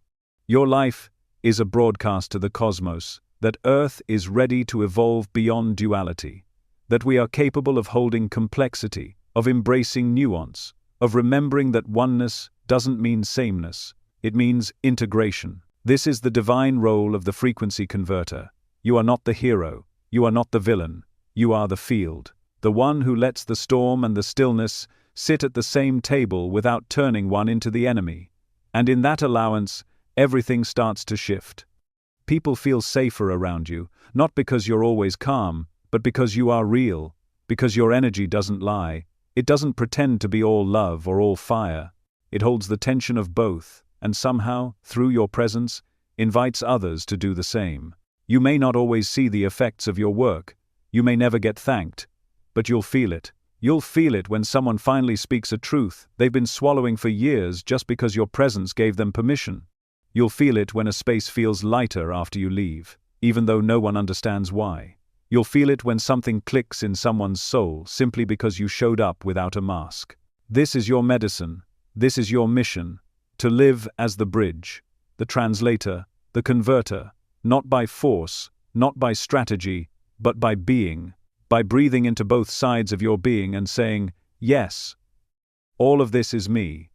Your life is a broadcast to the cosmos that Earth is ready to evolve beyond duality, that we are capable of holding complexity, of embracing nuance, of remembering that oneness doesn't mean sameness, it means integration. This is the divine role of the frequency converter. You are not the hero, you are not the villain, you are the field, the one who lets the storm and the stillness sit at the same table without turning one into the enemy. And in that allowance, everything starts to shift. People feel safer around you, not because you're always calm, but because you are real, because your energy doesn't lie. It doesn't pretend to be all love or all fire. It holds the tension of both, and somehow, through your presence, invites others to do the same. You may not always see the effects of your work, you may never get thanked, but you'll feel it. You'll feel it when someone finally speaks a truth they've been swallowing for years just because your presence gave them permission. You'll feel it when a space feels lighter after you leave, even though no one understands why. You'll feel it when something clicks in someone's soul simply because you showed up without a mask. This is your medicine, this is your mission, to live as the bridge, the translator, the converter, not by force, not by strategy, but by being, by breathing into both sides of your being and saying, yes, all of this is me.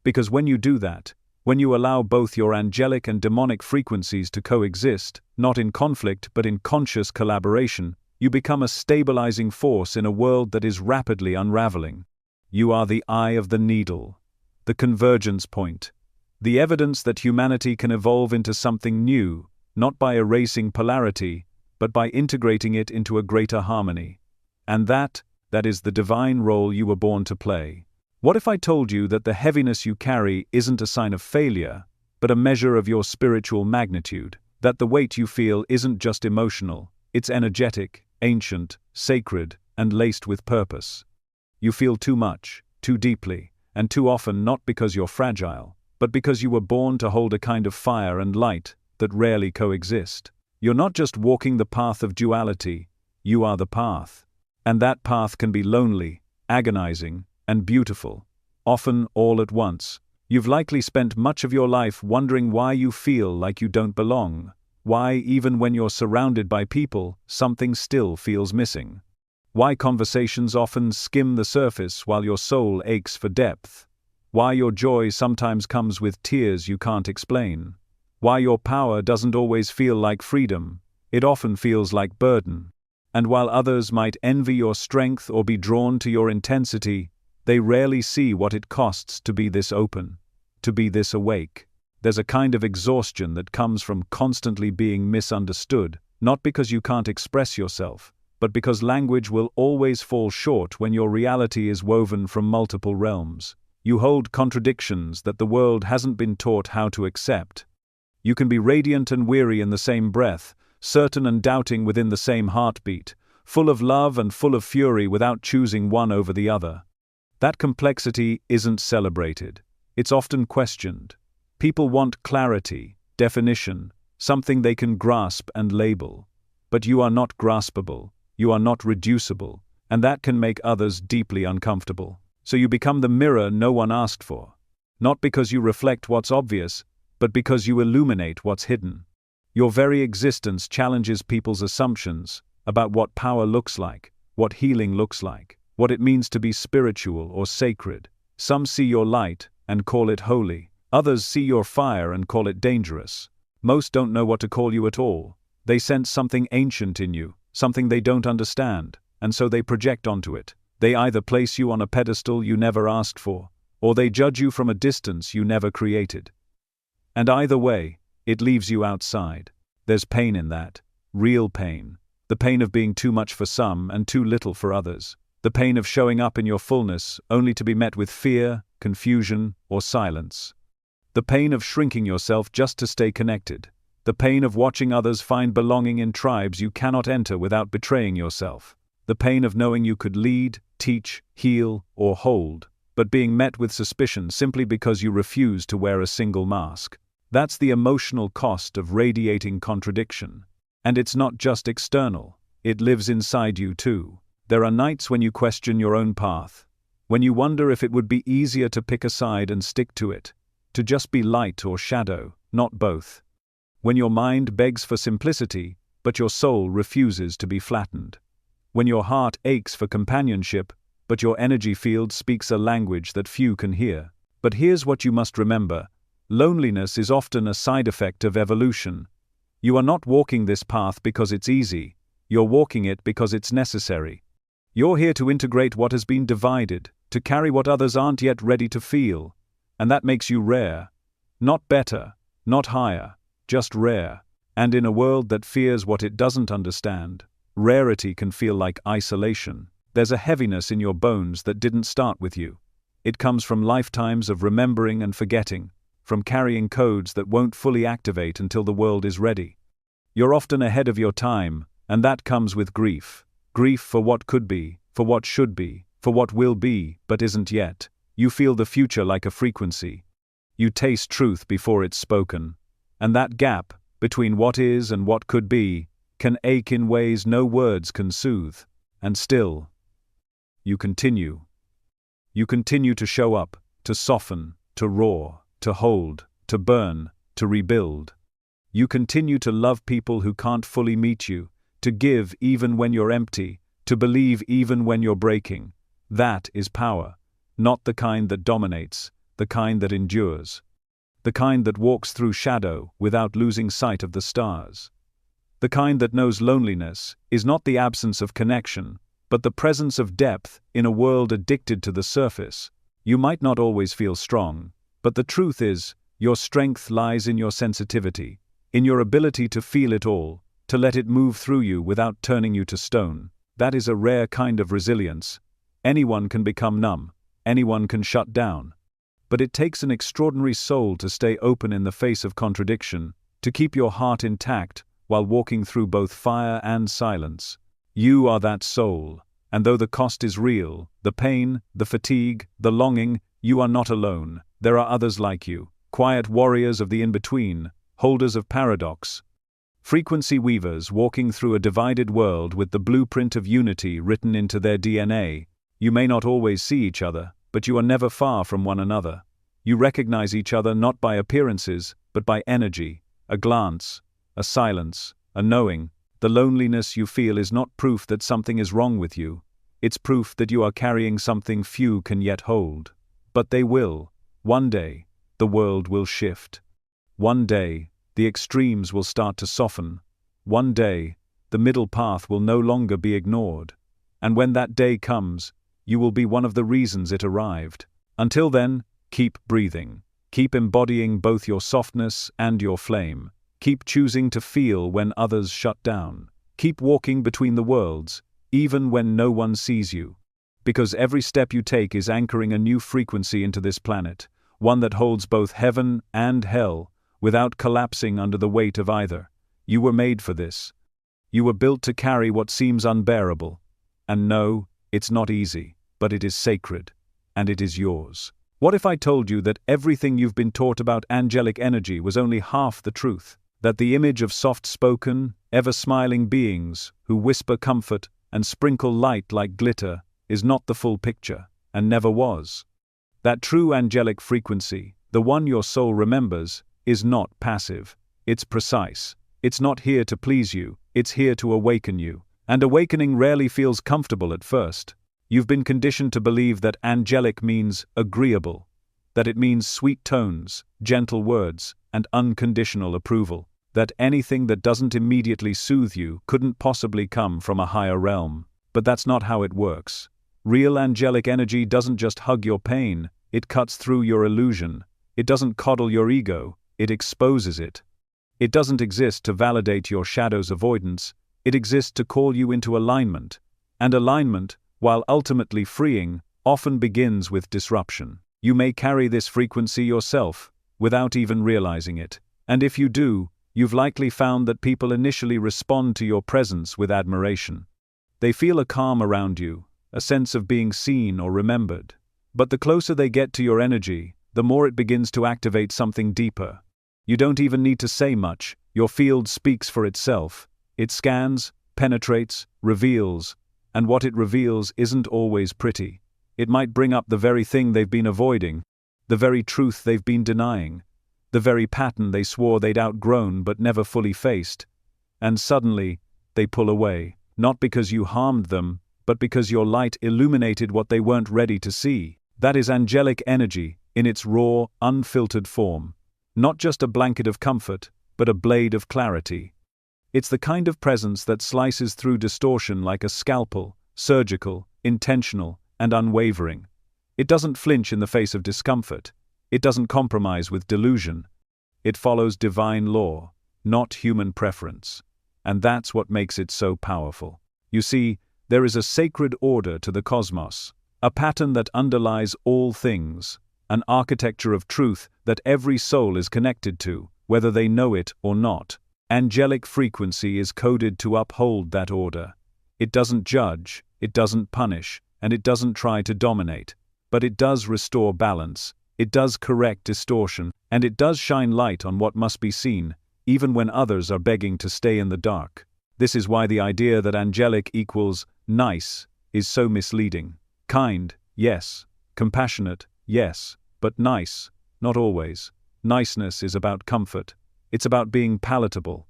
Because when you do that, when you allow both your angelic and demonic frequencies to coexist, not in conflict but in conscious collaboration, you become a stabilizing force in a world that is rapidly unraveling. You are the eye of the needle, the convergence point, the evidence that humanity can evolve into something new, not by erasing polarity, but by integrating it into a greater harmony. And that is the divine role you were born to play. What if I told you that the heaviness you carry isn't a sign of failure, but a measure of your spiritual magnitude, that the weight you feel isn't just emotional, it's energetic, ancient, sacred, and laced with purpose. You feel too much, too deeply, and too often not because you're fragile, but because you were born to hold a kind of fire and light that rarely coexist. You're not just walking the path of duality, you are the path. And that path can be lonely, agonizing, and beautiful, often all at once. You've likely spent much of your life wondering why you feel like you don't belong, why even when you're surrounded by people, something still feels missing. Why conversations often skim the surface while your soul aches for depth. Why your joy sometimes comes with tears you can't explain. Why your power doesn't always feel like freedom, it often feels like burden. And while others might envy your strength or be drawn to your intensity, they rarely see what it costs to be this open, to be this awake. There's a kind of exhaustion that comes from constantly being misunderstood, not because you can't express yourself, but because language will always fall short when your reality is woven from multiple realms. You hold contradictions that the world hasn't been taught how to accept. You can be radiant and weary in the same breath, certain and doubting within the same heartbeat, full of love and full of fury without choosing one over the other. That complexity isn't celebrated. It's often questioned. People want clarity, definition, something they can grasp and label. But you are not graspable, you are not reducible, and that can make others deeply uncomfortable. So you become the mirror no one asked for. Not because you reflect what's obvious, but because you illuminate what's hidden. Your very existence challenges people's assumptions about what power looks like, what healing looks like, what it means to be spiritual or sacred. Some see your light and call it holy. Others see your fire and call it dangerous. Most don't know what to call you at all. They sense something ancient in you, something they don't understand, and so they project onto it. They either place you on a pedestal you never asked for, or they judge you from a distance you never created. And either way, it leaves you outside. There's pain in that, real pain. The pain of being too much for some and too little for others. The pain of showing up in your fullness only to be met with fear, confusion, or silence. The pain of shrinking yourself just to stay connected. The pain of watching others find belonging in tribes you cannot enter without betraying yourself. The pain of knowing you could lead, teach, heal, or hold, but being met with suspicion simply because you refuse to wear a single mask. That's the emotional cost of radiating contradiction. And it's not just external, it lives inside you too. There are nights when you question your own path, when you wonder if it would be easier to pick a side and stick to it, to just be light or shadow, not both. When your mind begs for simplicity, but your soul refuses to be flattened. When your heart aches for companionship, but your energy field speaks a language that few can hear. But here's what you must remember. Loneliness is often a side effect of evolution. You are not walking this path because it's easy, you're walking it because it's necessary. You're here to integrate what has been divided, to carry what others aren't yet ready to feel, and that makes you rare. Not better, not higher, just rare. And in a world that fears what it doesn't understand, rarity can feel like isolation. There's a heaviness in your bones that didn't start with you. It comes from lifetimes of remembering and forgetting, from carrying codes that won't fully activate until the world is ready. You're often ahead of your time, and that comes with grief. Grief for what could be, for what should be, for what will be, but isn't yet. You feel the future like a frequency. You taste truth before it's spoken. And that gap, between what is and what could be, can ache in ways no words can soothe. And still, you continue. You continue to show up, to soften, to roar, to hold, to burn, to rebuild. You continue to love people who can't fully meet you, to give even when you're empty, to believe even when you're breaking. That is power. Not the kind that dominates, the kind that endures. The kind that walks through shadow without losing sight of the stars. The kind that knows loneliness is not the absence of connection, but the presence of depth in a world addicted to the surface. You might not always feel strong, but the truth is, your strength lies in your sensitivity, in your ability to feel it all, to let it move through you without turning you to stone. That is a rare kind of resilience. Anyone can become numb, anyone can shut down. But it takes an extraordinary soul to stay open in the face of contradiction, to keep your heart intact while walking through both fire and silence. You are that soul, and though the cost is real, the pain, the fatigue, the longing, you are not alone. There are others like you, quiet warriors of the in-between, holders of paradox, frequency weavers walking through a divided world with the blueprint of unity written into their DNA. You may not always see each other, but you are never far from one another. You recognize each other not by appearances, but by energy, a glance, a silence, a knowing. The loneliness you feel is not proof that something is wrong with you. It's proof that you are carrying something few can yet hold. But they will. One day, the world will shift. One day, the extremes will start to soften. One day, the middle path will no longer be ignored. And when that day comes, you will be one of the reasons it arrived. Until then, keep breathing. Keep embodying both your softness and your flame. Keep choosing to feel when others shut down. Keep walking between the worlds, even when no one sees you. Because every step you take is anchoring a new frequency into this planet, one that holds both heaven and hell, without collapsing under the weight of either. You were made for this. You were built to carry what seems unbearable. And no, it's not easy, but it is sacred, and it is yours. What if I told you that everything you've been taught about angelic energy was only half the truth? That the image of soft-spoken, ever-smiling beings who whisper comfort and sprinkle light like glitter is not the full picture, and never was. That true angelic frequency, the one your soul remembers, is not passive. It's precise. It's not here to please you, it's here to awaken you. And awakening rarely feels comfortable at first. You've been conditioned to believe that angelic means agreeable, that it means sweet tones, gentle words, and unconditional approval, that anything that doesn't immediately soothe you couldn't possibly come from a higher realm. But that's not how it works. Real angelic energy doesn't just hug your pain, it cuts through your illusion. It doesn't coddle your ego, it exposes it. It doesn't exist to validate your shadow's avoidance, it exists to call you into alignment. And alignment, while ultimately freeing, often begins with disruption. You may carry this frequency yourself, without even realizing it. And if you do, you've likely found that people initially respond to your presence with admiration. They feel a calm around you, a sense of being seen or remembered. But the closer they get to your energy, the more it begins to activate something deeper. You don't even need to say much, your field speaks for itself. It scans, penetrates, reveals, and what it reveals isn't always pretty. It might bring up the very thing they've been avoiding, the very truth they've been denying, the very pattern they swore they'd outgrown but never fully faced. And suddenly, they pull away, not because you harmed them, but because your light illuminated what they weren't ready to see. That is angelic energy, in its raw, unfiltered form. Not just a blanket of comfort, but a blade of clarity. It's the kind of presence that slices through distortion like a scalpel, surgical, intentional, and unwavering. It doesn't flinch in the face of discomfort. It doesn't compromise with delusion. It follows divine law, not human preference. And that's what makes it so powerful. You see, there is a sacred order to the cosmos, a pattern that underlies all things, an architecture of truth that every soul is connected to, whether they know it or not. Angelic frequency is coded to uphold that order. It doesn't judge, it doesn't punish, and it doesn't try to dominate. But it does restore balance, it does correct distortion, and it does shine light on what must be seen, even when others are begging to stay in the dark. This is why the idea that angelic equals nice is so misleading. Kind, yes. Compassionate, yes. But nice, not always. Niceness is about comfort. It's about being palatable.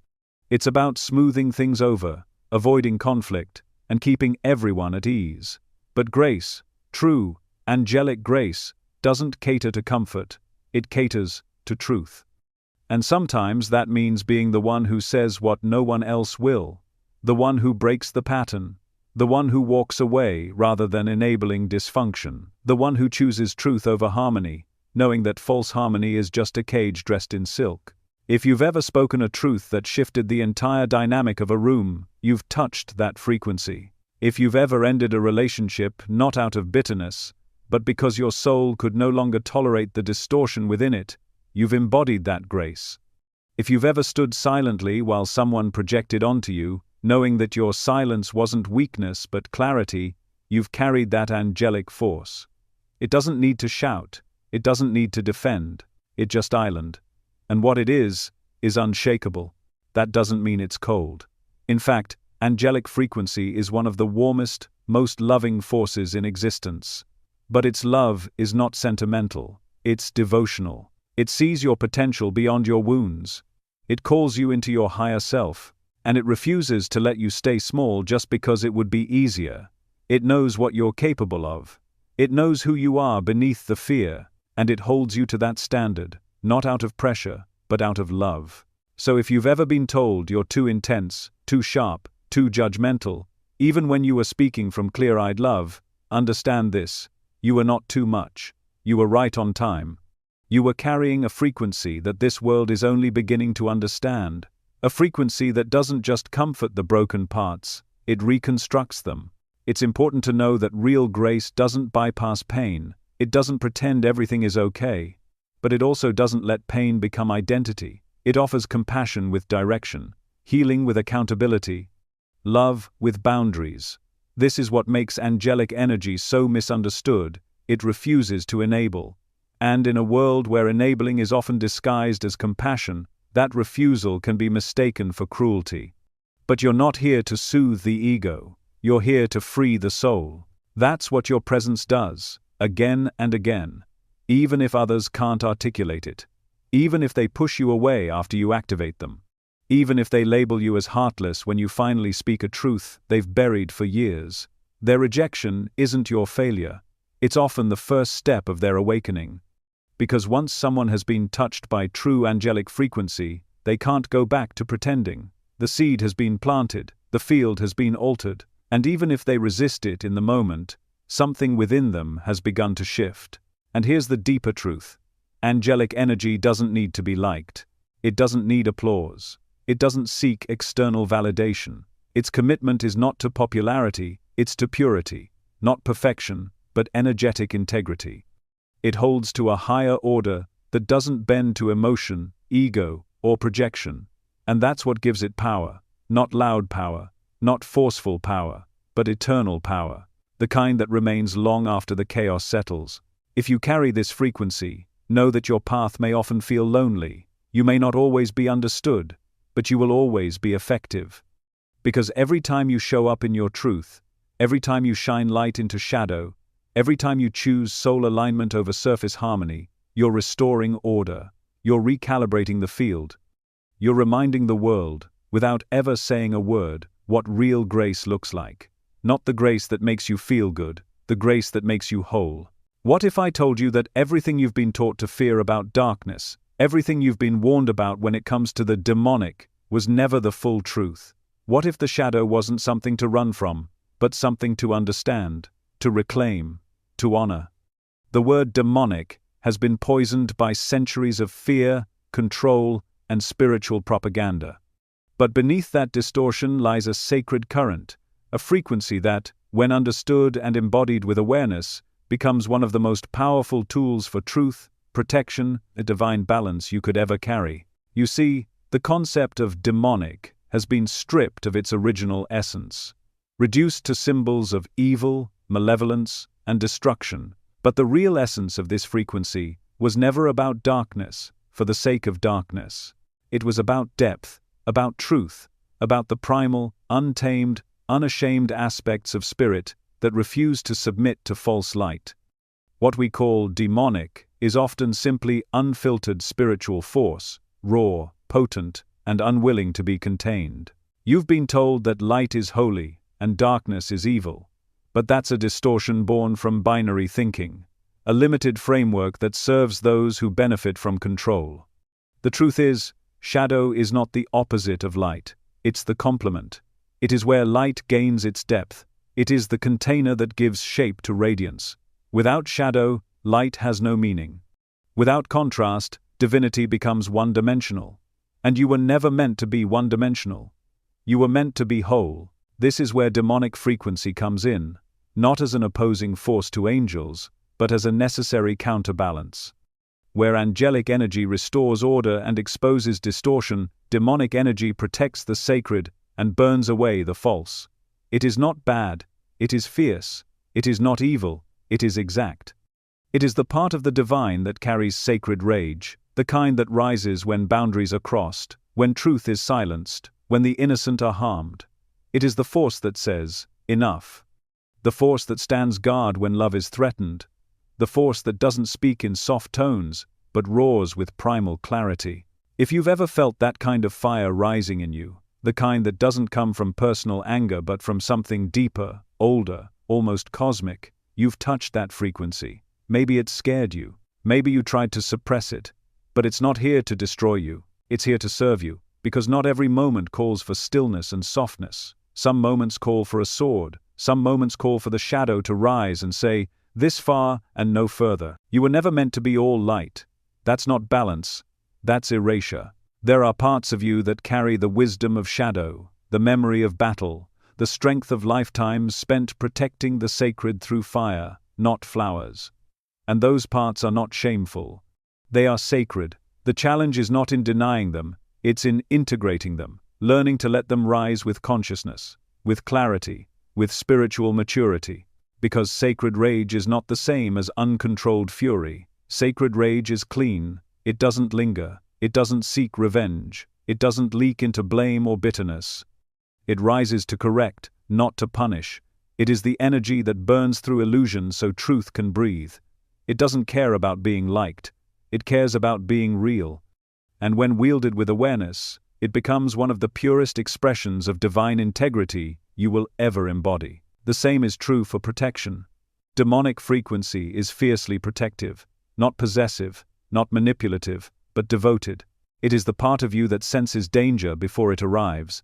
It's about smoothing things over, avoiding conflict, and keeping everyone at ease. But grace, true, angelic grace, doesn't cater to comfort, it caters to truth. And sometimes that means being the one who says what no one else will, the one who breaks the pattern, the one who walks away rather than enabling dysfunction, the one who chooses truth over harmony, knowing that false harmony is just a cage dressed in silk. If you've ever spoken a truth that shifted the entire dynamic of a room, you've touched that frequency. If you've ever ended a relationship not out of bitterness, but because your soul could no longer tolerate the distortion within it, you've embodied that grace. If you've ever stood silently while someone projected onto you, knowing that your silence wasn't weakness but clarity, you've carried that angelic force. It doesn't need to shout, it doesn't need to defend, it just island. And what it is unshakable. That doesn't mean it's cold. In fact, angelic frequency is one of the warmest, most loving forces in existence. But its love is not sentimental, it's devotional. It sees your potential beyond your wounds. It calls you into your higher self, and it refuses to let you stay small just because it would be easier. It knows what you're capable of. It knows who you are beneath the fear, and it holds you to that standard, not out of pressure, but out of love. So if you've ever been told you're too intense, too sharp, too judgmental, even when you were speaking from clear-eyed love, understand this: you were not too much. You were right on time. You were carrying a frequency that this world is only beginning to understand. A frequency that doesn't just comfort the broken parts, it reconstructs them. It's important to know that real grace doesn't bypass pain. It doesn't pretend everything is okay. But it also doesn't let pain become identity. It offers compassion with direction, healing with accountability, love with boundaries. This is what makes angelic energy so misunderstood. It refuses to enable. And in a world where enabling is often disguised as compassion, that refusal can be mistaken for cruelty. But you're not here to soothe the ego. You're here to free the soul. That's what your presence does, again and again. Even if others can't articulate it. Even if they push you away after you activate them. Even if they label you as heartless when you finally speak a truth they've buried for years. Their rejection isn't your failure. It's often the first step of their awakening. Because once someone has been touched by true angelic frequency, they can't go back to pretending. The seed has been planted, the field has been altered, and even if they resist it in the moment, something within them has begun to shift. And here's the deeper truth. Angelic energy doesn't need to be liked. It doesn't need applause. It doesn't seek external validation. Its commitment is not to popularity, it's to purity. Not perfection, but energetic integrity. It holds to a higher order that doesn't bend to emotion, ego, or projection. And that's what gives it power. Not loud power, not forceful power, but eternal power. The kind that remains long after the chaos settles. If you carry this frequency, know that your path may often feel lonely. You may not always be understood, but you will always be effective. Because every time you show up in your truth, every time you shine light into shadow, every time you choose soul alignment over surface harmony, you're restoring order. You're recalibrating the field. You're reminding the world, without ever saying a word, what real grace looks like. Not the grace that makes you feel good, the grace that makes you whole. What if I told you that everything you've been taught to fear about darkness, everything you've been warned about when it comes to the demonic, was never the full truth? What if the shadow wasn't something to run from, but something to understand, to reclaim, to honor? The word demonic has been poisoned by centuries of fear, control, and spiritual propaganda. But beneath that distortion lies a sacred current, a frequency that, when understood and embodied with awareness, becomes one of the most powerful tools for truth, protection, and divine balance you could ever carry. You see, the concept of demonic has been stripped of its original essence, reduced to symbols of evil, malevolence, and destruction. But the real essence of this frequency was never about darkness, for the sake of darkness. It was about depth, about truth, about the primal, untamed, unashamed aspects of spirit that refused to submit to false light. What we call demonic is often simply unfiltered spiritual force, raw, potent, and unwilling to be contained. You've been told that light is holy and darkness is evil, but that's a distortion born from binary thinking, a limited framework that serves those who benefit from control. The truth is, shadow is not the opposite of light, it's the complement. It is where light gains its depth. It is the container that gives shape to radiance. Without shadow, light has no meaning. Without contrast, divinity becomes one-dimensional. And you were never meant to be one-dimensional. You were meant to be whole. This is where demonic frequency comes in, not as an opposing force to angels, but as a necessary counterbalance. Where angelic energy restores order and exposes distortion, demonic energy protects the sacred and burns away the false. It is not bad, it is fierce. It is not evil, it is exact. It is the part of the divine that carries sacred rage, the kind that rises when boundaries are crossed, when truth is silenced, when the innocent are harmed. It is the force that says, enough. The force that stands guard when love is threatened. The force that doesn't speak in soft tones, but roars with primal clarity. If you've ever felt that kind of fire rising in you, the kind that doesn't come from personal anger but from something deeper, older, almost cosmic, you've touched that frequency. Maybe it scared you. Maybe you tried to suppress it. But it's not here to destroy you. It's here to serve you. Because not every moment calls for stillness and softness. Some moments call for a sword. Some moments call for the shadow to rise and say, this far and no further. You were never meant to be all light. That's not balance. That's erasure. There are parts of you that carry the wisdom of shadow, the memory of battle, the strength of lifetimes spent protecting the sacred through fire, not flowers. And those parts are not shameful. They are sacred. The challenge is not in denying them, it's in integrating them, learning to let them rise with consciousness, with clarity, with spiritual maturity. Because sacred rage is not the same as uncontrolled fury. Sacred rage is clean, it doesn't linger, it doesn't seek revenge, it doesn't leak into blame or bitterness. It rises to correct, not to punish. It is the energy that burns through illusion so truth can breathe. It doesn't care about being liked. It cares about being real. And when wielded with awareness, it becomes one of the purest expressions of divine integrity you will ever embody. The same is true for protection. Demonic frequency is fiercely protective, not possessive, not manipulative, but devoted. It is the part of you that senses danger before it arrives.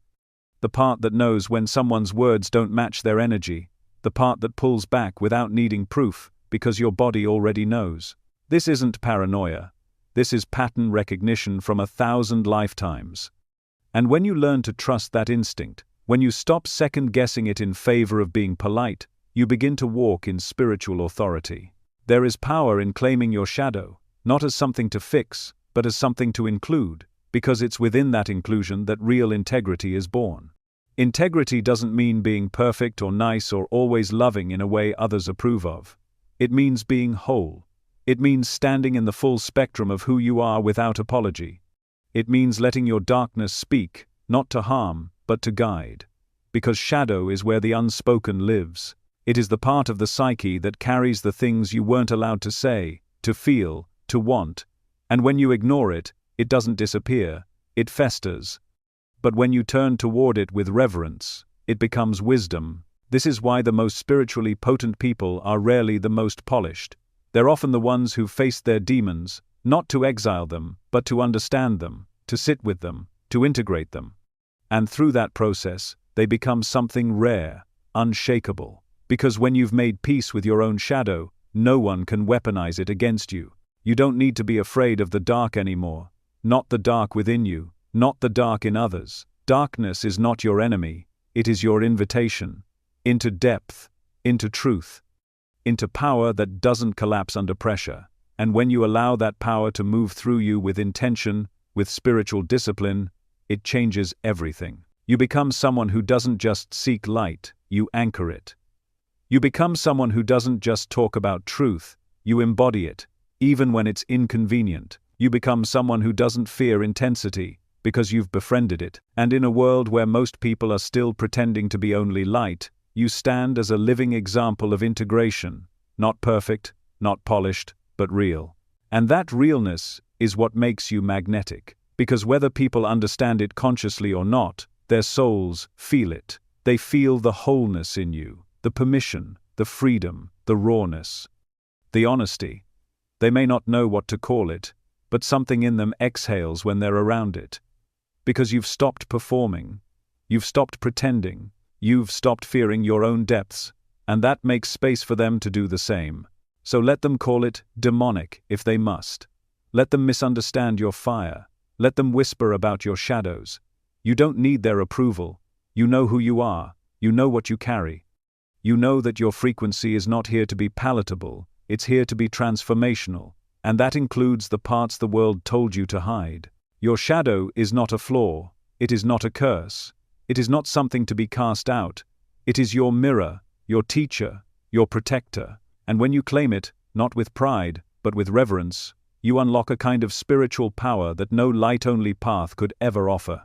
The part that knows when someone's words don't match their energy. The part that pulls back without needing proof, because your body already knows. This isn't paranoia. This is pattern recognition from 1,000 lifetimes. And when you learn to trust that instinct, when you stop second-guessing it in favor of being polite, you begin to walk in spiritual authority. There is power in claiming your shadow, not as something to fix, but as something to include, because it's within that inclusion that real integrity is born. Integrity doesn't mean being perfect or nice or always loving in a way others approve of. It means being whole. It means standing in the full spectrum of who you are without apology. It means letting your darkness speak, not to harm, but to guide. Because shadow is where the unspoken lives. It is the part of the psyche that carries the things you weren't allowed to say, to feel, to want. And when you ignore it, it doesn't disappear, it festers. But when you turn toward it with reverence, it becomes wisdom. This is why the most spiritually potent people are rarely the most polished. They're often the ones who faced their demons, not to exile them, but to understand them, to sit with them, to integrate them. And through that process, they become something rare, unshakable. Because when you've made peace with your own shadow, no one can weaponize it against you. You don't need to be afraid of the dark anymore. Not the dark within you, not the dark in others. Darkness is not your enemy, it is your invitation. Into depth, into truth, into power that doesn't collapse under pressure. And when you allow that power to move through you with intention, with spiritual discipline, it changes everything. You become someone who doesn't just seek light, you anchor it. You become someone who doesn't just talk about truth, you embody it, even when it's inconvenient. You become someone who doesn't fear intensity, because you've befriended it. And in a world where most people are still pretending to be only light, you stand as a living example of integration, not perfect, not polished, but real. And that realness is what makes you magnetic. Because whether people understand it consciously or not, their souls feel it. They feel the wholeness in you, the permission, the freedom, the rawness, the honesty. They may not know what to call it, but something in them exhales when they're around it. Because you've stopped performing, you've stopped pretending, you've stopped fearing your own depths, and that makes space for them to do the same. So let them call it demonic if they must. Let them misunderstand your fire. Let them whisper about your shadows. You don't need their approval. You know who you are. You know what you carry. You know that your frequency is not here to be palatable, it's here to be transformational, and that includes the parts the world told you to hide. Your shadow is not a flaw, it is not a curse, it is not something to be cast out, it is your mirror, your teacher, your protector, and when you claim it, not with pride, but with reverence, you unlock a kind of spiritual power that no light-only path could ever offer.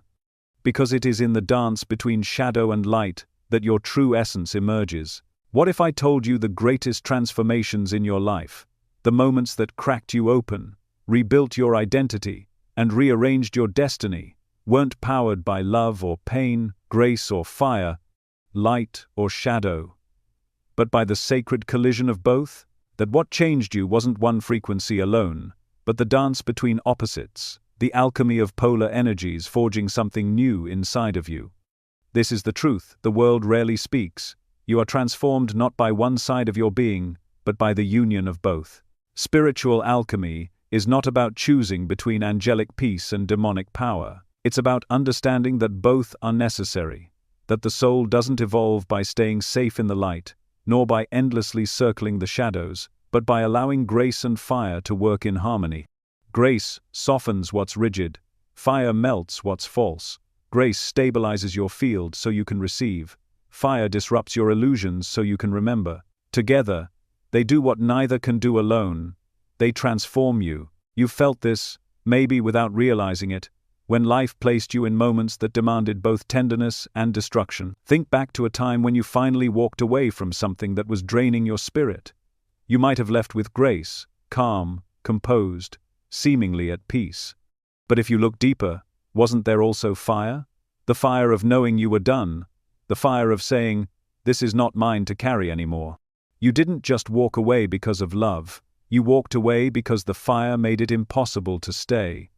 Because it is in the dance between shadow and light that your true essence emerges. What if I told you the greatest transformations in your life, the moments that cracked you open, rebuilt your identity, and rearranged your destiny, weren't powered by love or pain, grace or fire, light or shadow, but by the sacred collision of both? That what changed you wasn't one frequency alone, but the dance between opposites, the alchemy of polar energies forging something new inside of you. This is the truth the world rarely speaks. You are transformed not by one side of your being, but by the union of both. Spiritual alchemy is not about choosing between angelic peace and demonic power. It's about understanding that both are necessary, that the soul doesn't evolve by staying safe in the light, nor by endlessly circling the shadows, but by allowing grace and fire to work in harmony. Grace softens what's rigid, fire melts what's false. Grace stabilizes your field so you can receive. Fire disrupts your illusions so you can remember. Together, they do what neither can do alone. They transform you. You've felt this, maybe without realizing it, when life placed you in moments that demanded both tenderness and destruction. Think back to a time when you finally walked away from something that was draining your spirit. You might have left with grace, calm, composed, seemingly at peace. But if you look deeper, wasn't there also fire? The fire of knowing you were done. The fire of saying, this is not mine to carry anymore. You didn't just walk away because of love. You walked away because the fire made it impossible to stay.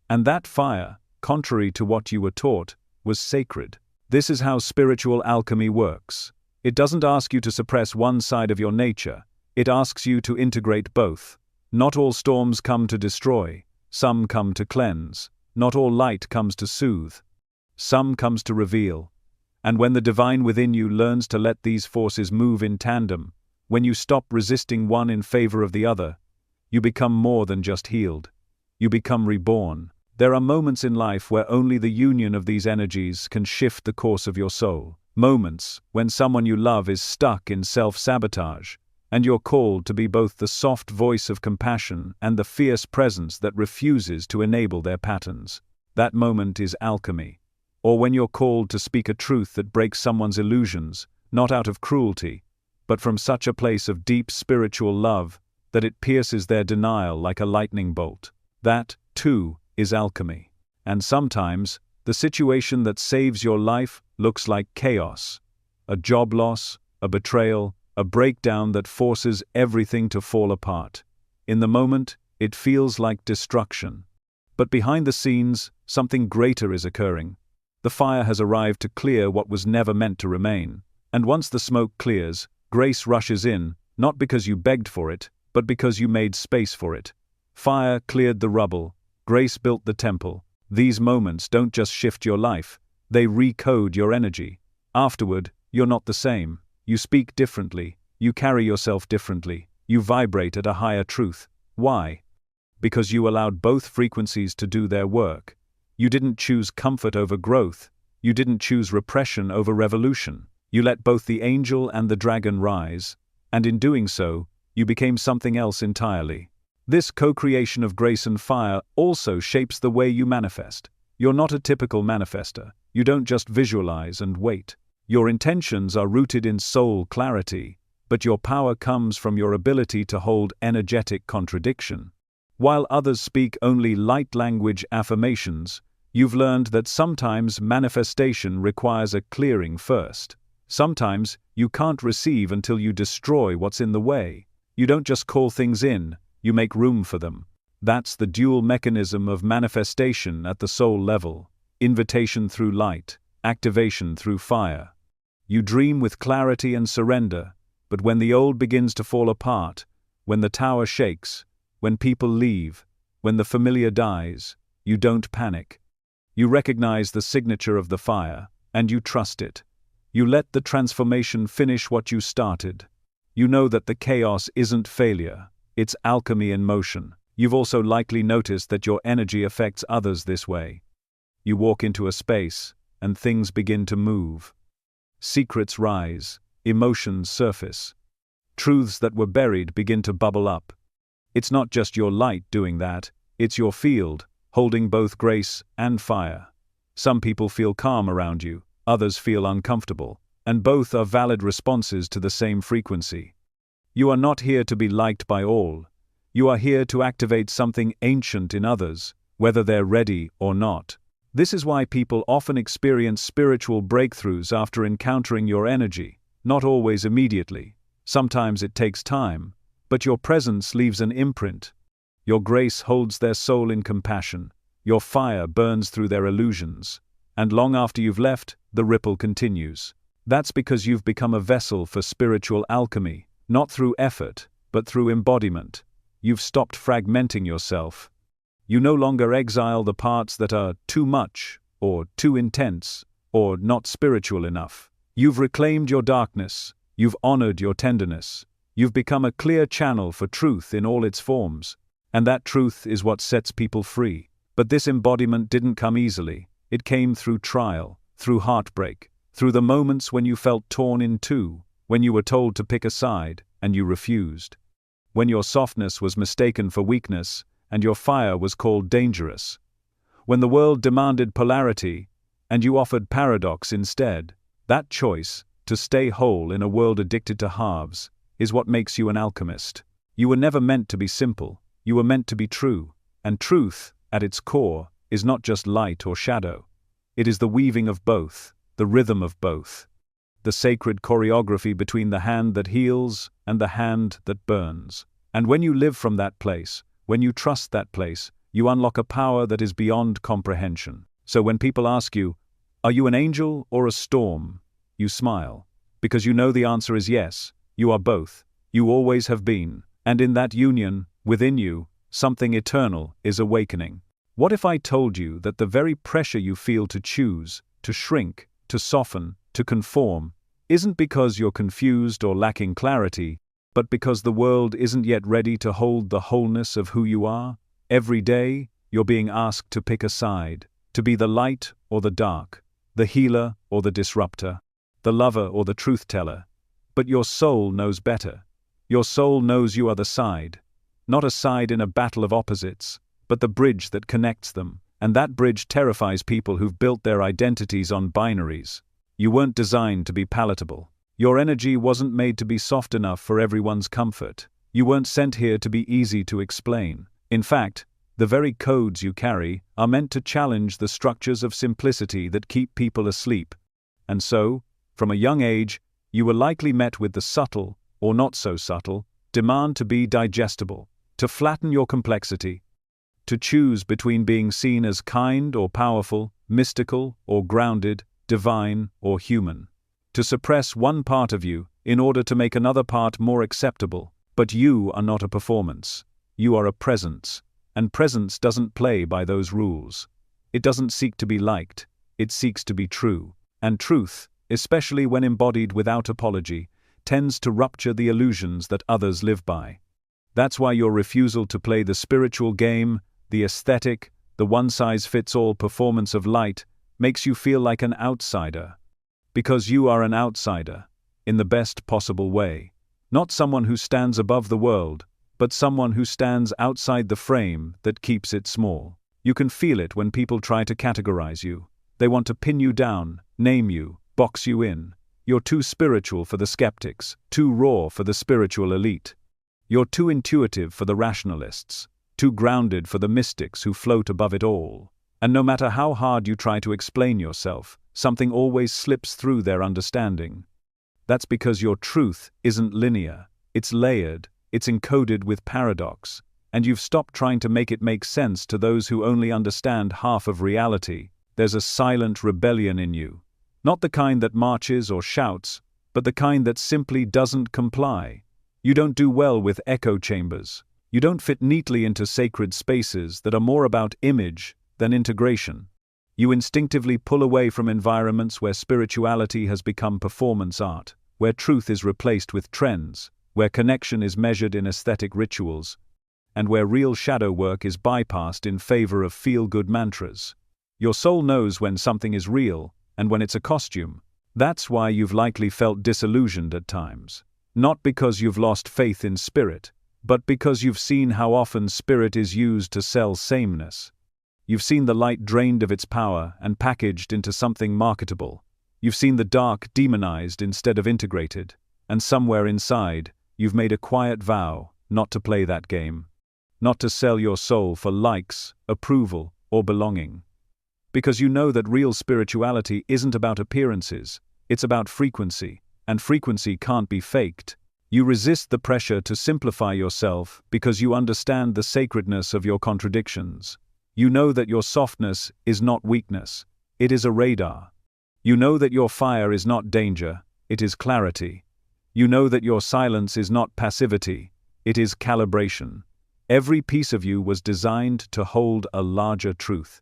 And that fire, contrary to what you were taught, was sacred. This is how spiritual alchemy works. It doesn't ask you to suppress one side of your nature. It asks you to integrate both. Not all storms come to destroy. Some come to cleanse. Not all light comes to soothe. Some comes to reveal. And when the divine within you learns to let these forces move in tandem, when you stop resisting one in favor of the other, you become more than just healed. You become reborn. There are moments in life where only the union of these energies can shift the course of your soul. Moments when someone you love is stuck in self-sabotage, and you're called to be both the soft voice of compassion and the fierce presence that refuses to enable their patterns. That moment is alchemy. Or when you're called to speak a truth that breaks someone's illusions, not out of cruelty, but from such a place of deep spiritual love that it pierces their denial like a lightning bolt. That, too, is alchemy. And sometimes, the situation that saves your life looks like chaos. A job loss, a betrayal, a breakdown that forces everything to fall apart. In the moment, it feels like destruction. But behind the scenes, something greater is occurring. The fire has arrived to clear what was never meant to remain. And once the smoke clears, grace rushes in, not because you begged for it, but because you made space for it. Fire cleared the rubble. Grace built the temple. These moments don't just shift your life, they recode your energy. Afterward, you're not the same. You speak differently, you carry yourself differently, you vibrate at a higher truth. Why? Because you allowed both frequencies to do their work. You didn't choose comfort over growth. You didn't choose repression over revolution. You let both the angel and the dragon rise, and in doing so, you became something else entirely. This co-creation of grace and fire also shapes the way you manifest. You're not a typical manifester. You don't just visualize and wait. Your intentions are rooted in soul clarity, but your power comes from your ability to hold energetic contradiction. While others speak only light language affirmations, you've learned that sometimes manifestation requires a clearing first. Sometimes you can't receive until you destroy what's in the way. You don't just call things in, you make room for them. That's the dual mechanism of manifestation at the soul level: invitation through light, activation through fire. You dream with clarity and surrender, but when the old begins to fall apart, when the tower shakes, when people leave, when the familiar dies, you don't panic. You recognize the signature of the fire, and you trust it. You let the transformation finish what you started. You know that the chaos isn't failure, it's alchemy in motion. You've also likely noticed that your energy affects others this way. You walk into a space, and things begin to move. Secrets rise, emotions surface. Truths that were buried begin to bubble up. It's not just your light doing that, it's your field, holding both grace and fire. Some people feel calm around you, others feel uncomfortable, and both are valid responses to the same frequency. You are not here to be liked by all. You are here to activate something ancient in others, whether they're ready or not. This is why people often experience spiritual breakthroughs after encountering your energy, not always immediately. Sometimes it takes time, but your presence leaves an imprint. Your grace holds their soul in compassion, your fire burns through their illusions, and long after you've left, the ripple continues. That's because you've become a vessel for spiritual alchemy, not through effort, but through embodiment. You've stopped fragmenting yourself. You no longer exile the parts that are too much, or too intense, or not spiritual enough. You've reclaimed your darkness, you've honored your tenderness. You've become a clear channel for truth in all its forms, and that truth is what sets people free. But this embodiment didn't come easily. It came through trial, through heartbreak, through the moments when you felt torn in two, when you were told to pick a side, and you refused. When your softness was mistaken for weakness, and your fire was called dangerous. When the world demanded polarity, and you offered paradox instead. That choice, to stay whole in a world addicted to halves, is what makes you an alchemist. You were never meant to be simple, you were meant to be true, and truth, at its core, is not just light or shadow. It is the weaving of both, the rhythm of both. The sacred choreography between the hand that heals and the hand that burns. And when you live from that place, when you trust that place, you unlock a power that is beyond comprehension. So when people ask you, "Are you an angel or a storm?" you smile. Because you know the answer is yes, you are both. You always have been. And in that union, within you, something eternal is awakening. What if I told you that the very pressure you feel to choose, to shrink, to soften, to conform, isn't because you're confused or lacking clarity, but because the world isn't yet ready to hold the wholeness of who you are? Every day, you're being asked to pick a side, to be the light or the dark, the healer or the disruptor, the lover or the truth-teller. But your soul knows better. Your soul knows you are the side, not a side in a battle of opposites, but the bridge that connects them, and that bridge terrifies people who've built their identities on binaries. You weren't designed to be palatable. Your energy wasn't made to be soft enough for everyone's comfort. You weren't sent here to be easy to explain. In fact, the very codes you carry are meant to challenge the structures of simplicity that keep people asleep. And so, from a young age, you were likely met with the subtle, or not so subtle, demand to be digestible, to flatten your complexity, to choose between being seen as kind or powerful, mystical or grounded, divine or human. To suppress one part of you in order to make another part more acceptable. But you are not a performance. You are a presence, and presence doesn't play by those rules. It doesn't seek to be liked, it seeks to be true. And truth, especially when embodied without apology, tends to rupture the illusions that others live by. That's why your refusal to play the spiritual game, the aesthetic, the one-size-fits-all performance of light, makes you feel like an outsider. Because you are an outsider, in the best possible way. Not someone who stands above the world, but someone who stands outside the frame that keeps it small. You can feel it when people try to categorize you. They want to pin you down, name you, box you in. You're too spiritual for the skeptics, too raw for the spiritual elite. You're too intuitive for the rationalists. too grounded for the mystics who float above it all. And no matter how hard you try to explain yourself, something always slips through their understanding. That's because your truth isn't linear, it's layered, it's encoded with paradox, and you've stopped trying to make it make sense to those who only understand half of reality. There's a silent rebellion in you. Not the kind that marches or shouts, but the kind that simply doesn't comply. You don't do well with echo chambers. You don't fit neatly into sacred spaces that are more about image than integration. You instinctively pull away from environments where spirituality has become performance art, where truth is replaced with trends, where connection is measured in aesthetic rituals, and where real shadow work is bypassed in favor of feel-good mantras. Your soul knows when something is real, and when it's a costume. That's why you've likely felt disillusioned at times. Not because you've lost faith in spirit, but because you've seen how often spirit is used to sell sameness. You've seen the light drained of its power and packaged into something marketable. You've seen the dark demonized instead of integrated, and somewhere inside, you've made a quiet vow not to play that game. Not to sell your soul for likes, approval, or belonging. Because you know that real spirituality isn't about appearances, it's about frequency, and frequency can't be faked. You resist the pressure to simplify yourself because you understand the sacredness of your contradictions. You know that your softness is not weakness, it is a radar. You know that your fire is not danger, it is clarity. You know that your silence is not passivity, it is calibration. Every piece of you was designed to hold a larger truth.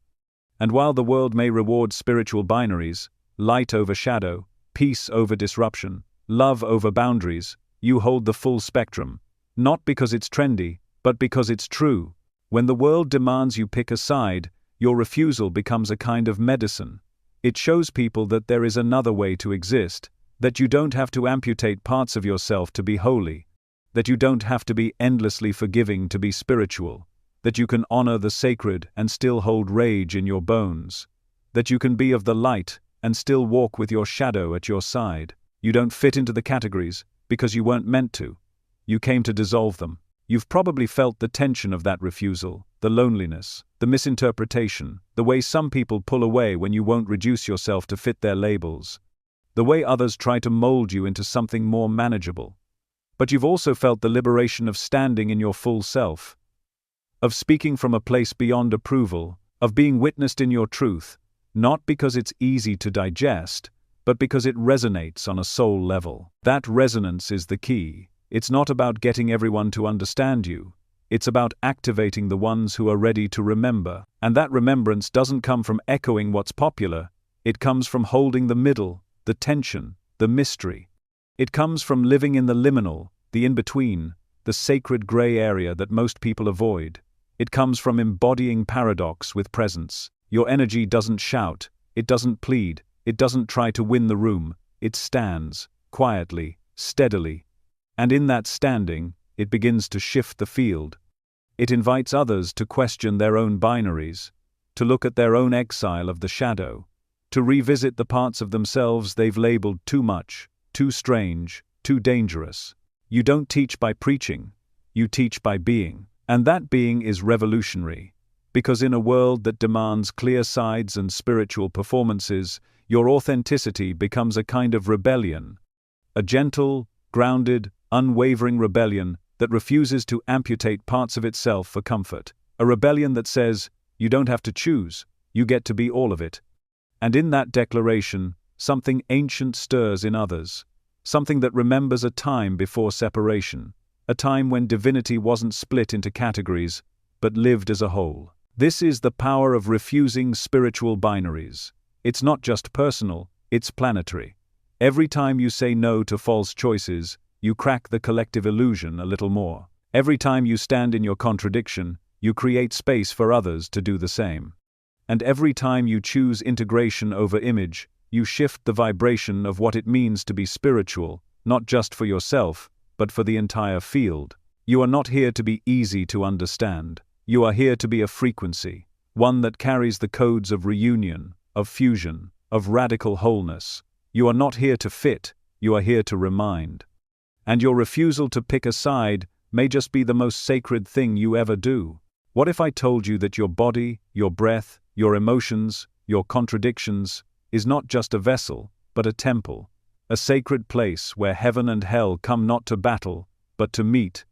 And while the world may reward spiritual binaries, light over shadow, peace over disruption, love over boundaries, you hold the full spectrum, not because it's trendy, but because it's true. When the world demands you pick a side, your refusal becomes a kind of medicine. It shows people that there is another way to exist, that you don't have to amputate parts of yourself to be holy, that you don't have to be endlessly forgiving to be spiritual, that you can honor the sacred and still hold rage in your bones, that you can be of the light and still walk with your shadow at your side. You don't fit into the categories because you weren't meant to. You came to dissolve them. You've probably felt the tension of that refusal, the loneliness, the misinterpretation, the way some people pull away when you won't reduce yourself to fit their labels, the way others try to mold you into something more manageable. But you've also felt the liberation of standing in your full self, of speaking from a place beyond approval, of being witnessed in your truth, not because it's easy to digest, but because it resonates on a soul level. That resonance is the key. It's not about getting everyone to understand you. It's about activating the ones who are ready to remember. And that remembrance doesn't come from echoing what's popular. It comes from holding the middle, the tension, the mystery. It comes from living in the liminal, the in-between, the sacred gray area that most people avoid. It comes from embodying paradox with presence. Your energy doesn't shout, it doesn't plead, it doesn't try to win the room, it stands, quietly, steadily. And in that standing, it begins to shift the field. It invites others to question their own binaries, to look at their own exile of the shadow, to revisit the parts of themselves they've labeled too much, too strange, too dangerous. You don't teach by preaching, you teach by being. And that being is revolutionary, because in a world that demands clear sides and spiritual performances, your authenticity becomes a kind of rebellion. A gentle, grounded, unwavering rebellion that refuses to amputate parts of itself for comfort. A rebellion that says, you don't have to choose, you get to be all of it. And in that declaration, something ancient stirs in others, something that remembers a time before separation. A time when divinity wasn't split into categories, but lived as a whole. This is the power of refusing spiritual binaries. It's not just personal, it's planetary. Every time you say no to false choices, you crack the collective illusion a little more. Every time you stand in your contradiction, you create space for others to do the same. And every time you choose integration over image, you shift the vibration of what it means to be spiritual, not just for yourself, but for the entire field. You are not here to be easy to understand. You are here to be a frequency, one that carries the codes of reunion, of fusion, of radical wholeness. You are not here to fit, you are here to remind. And your refusal to pick a side may just be the most sacred thing you ever do. What if I told you that your body, your breath, your emotions, your contradictions, is not just a vessel, but a temple, a sacred place where heaven and hell come not to battle, but to meet,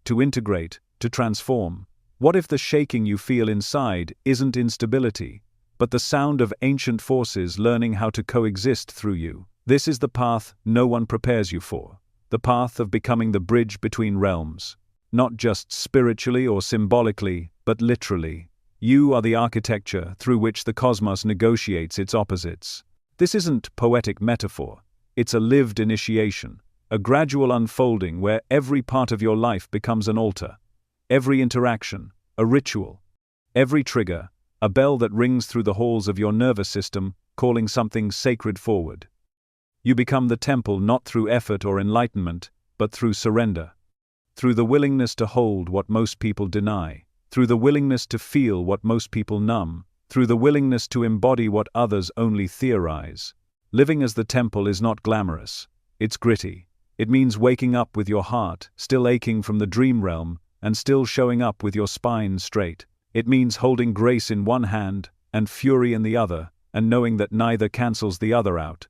to integrate, to transform? What if the shaking you feel inside isn't instability, but the sound of ancient forces learning how to coexist through you? This is the path no one prepares you for, the path of becoming the bridge between realms. Not just spiritually or symbolically, but literally. You are the architecture through which the cosmos negotiates its opposites. This isn't poetic metaphor, it's a lived initiation, a gradual unfolding where every part of your life becomes an altar. Every interaction, a ritual. Every trigger, a bell that rings through the halls of your nervous system, calling something sacred forward. You become the temple not through effort or enlightenment, but through surrender. Through the willingness to hold what most people deny. Through the willingness to feel what most people numb. Through the willingness to embody what others only theorize. Living as the temple is not glamorous. It's gritty. It means waking up with your heart, still aching from the dream realm, and still showing up with your spine straight. It means holding grace in one hand, and fury in the other, and knowing that neither cancels the other out.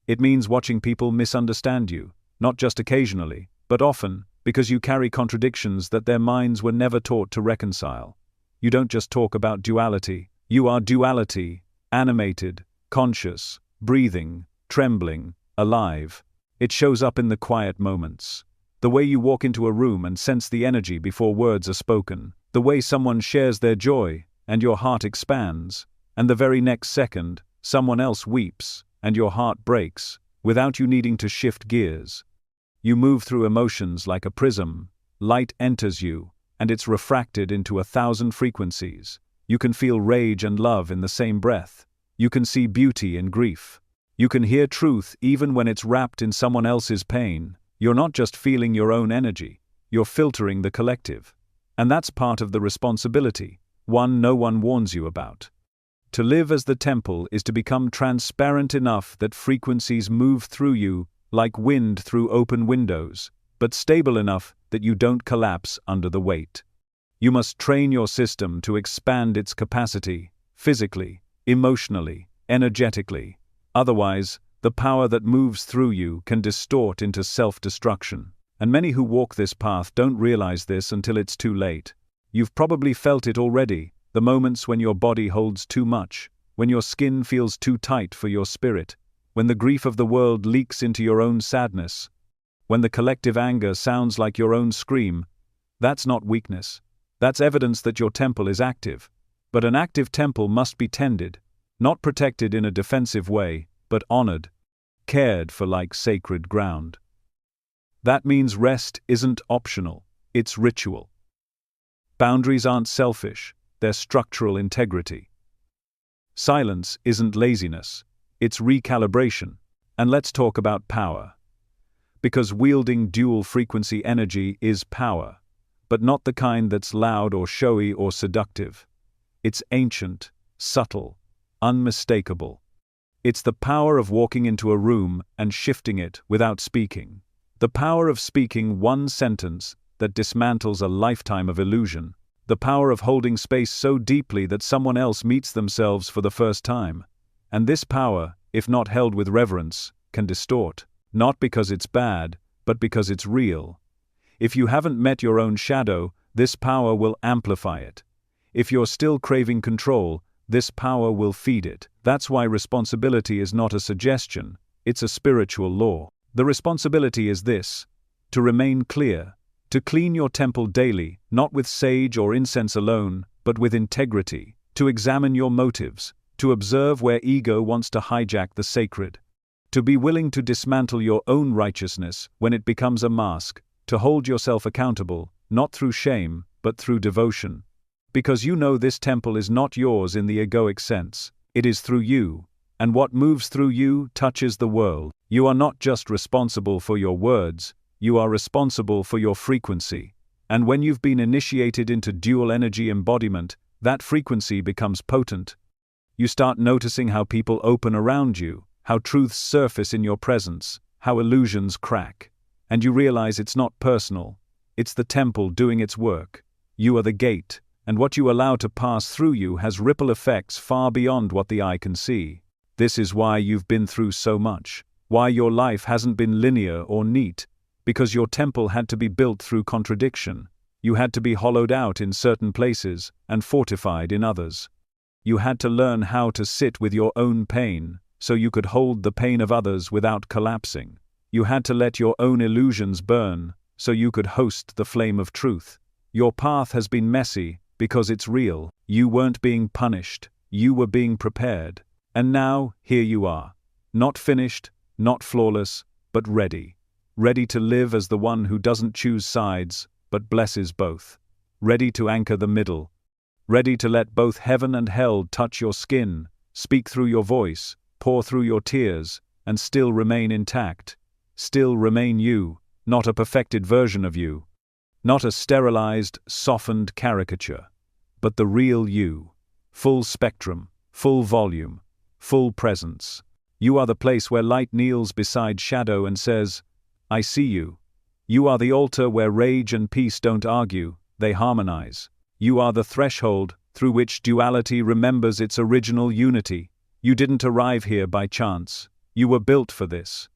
It means watching people misunderstand you, not just occasionally, but often, because you carry contradictions that their minds were never taught to reconcile. You don't just talk about duality, you are duality, animated, conscious, breathing, trembling, alive. It shows up in the quiet moments. The way you walk into a room and sense the energy before words are spoken. The way someone shares their joy, and your heart expands, and the very next second, someone else weeps, and your heart breaks, without you needing to shift gears. You move through emotions like a prism. Light enters you, and it's refracted into 1,000 frequencies. You can feel rage and love in the same breath. You can see beauty in grief. You can hear truth even when it's wrapped in someone else's pain. You're not just feeling your own energy, you're filtering the collective. And that's part of the responsibility, one no one warns you about. To live as the temple is to become transparent enough that frequencies move through you like wind through open windows, but stable enough that you don't collapse under the weight. You must train your system to expand its capacity, physically, emotionally, energetically. Otherwise, the power that moves through you can distort into self-destruction. And many who walk this path don't realize this until it's too late. You've probably felt it already, the moments when your body holds too much, when your skin feels too tight for your spirit, when the grief of the world leaks into your own sadness, when the collective anger sounds like your own scream. That's not weakness. That's evidence that your temple is active. But an active temple must be tended, not protected in a defensive way, but honored, cared for like sacred ground. That means rest isn't optional, it's ritual. Boundaries aren't selfish, they're structural integrity. Silence isn't laziness, it's recalibration. And let's talk about power. Because wielding dual-frequency energy is power, but not the kind that's loud or showy or seductive. It's ancient, subtle, unmistakable. It's the power of walking into a room and shifting it without speaking. The power of speaking one sentence that dismantles a lifetime of illusion. The power of holding space so deeply that someone else meets themselves for the first time. And this power, if not held with reverence, can distort. Not because it's bad, but because it's real. If you haven't met your own shadow, this power will amplify it. If you're still craving control, this power will feed it. That's why responsibility is not a suggestion, it's a spiritual law. The responsibility is this: to remain clear, to clean your temple daily, not with sage or incense alone, but with integrity, to examine your motives, to observe where ego wants to hijack the sacred, to be willing to dismantle your own righteousness when it becomes a mask, to hold yourself accountable, not through shame, but through devotion. Because you know this temple is not yours in the egoic sense, it is through you, and what moves through you touches the world. You are not just responsible for your words, you are responsible for your frequency. And when you've been initiated into dual energy embodiment, that frequency becomes potent. You start noticing how people open around you, how truths surface in your presence, how illusions crack. And you realize it's not personal, it's the temple doing its work. You are the gate, and what you allow to pass through you has ripple effects far beyond what the eye can see. This is why you've been through so much, why your life hasn't been linear or neat, because your temple had to be built through contradiction. You had to be hollowed out in certain places and fortified in others. You had to learn how to sit with your own pain, so you could hold the pain of others without collapsing. You had to let your own illusions burn, so you could host the flame of truth. Your path has been messy, because it's real. You weren't being punished, you were being prepared. And now, here you are. Not finished, not flawless, but ready. Ready to live as the one who doesn't choose sides, but blesses both. Ready to anchor the middle. Ready to let both heaven and hell touch your skin, speak through your voice, pour through your tears, and still remain intact. Still remain you, not a perfected version of you. Not a sterilized, softened caricature, but the real you. Full spectrum, full volume, full presence. You are the place where light kneels beside shadow and says, I see you. You are the altar where rage and peace don't argue, they harmonize. You are the threshold through which duality remembers its original unity. You didn't arrive here by chance. You were built for this.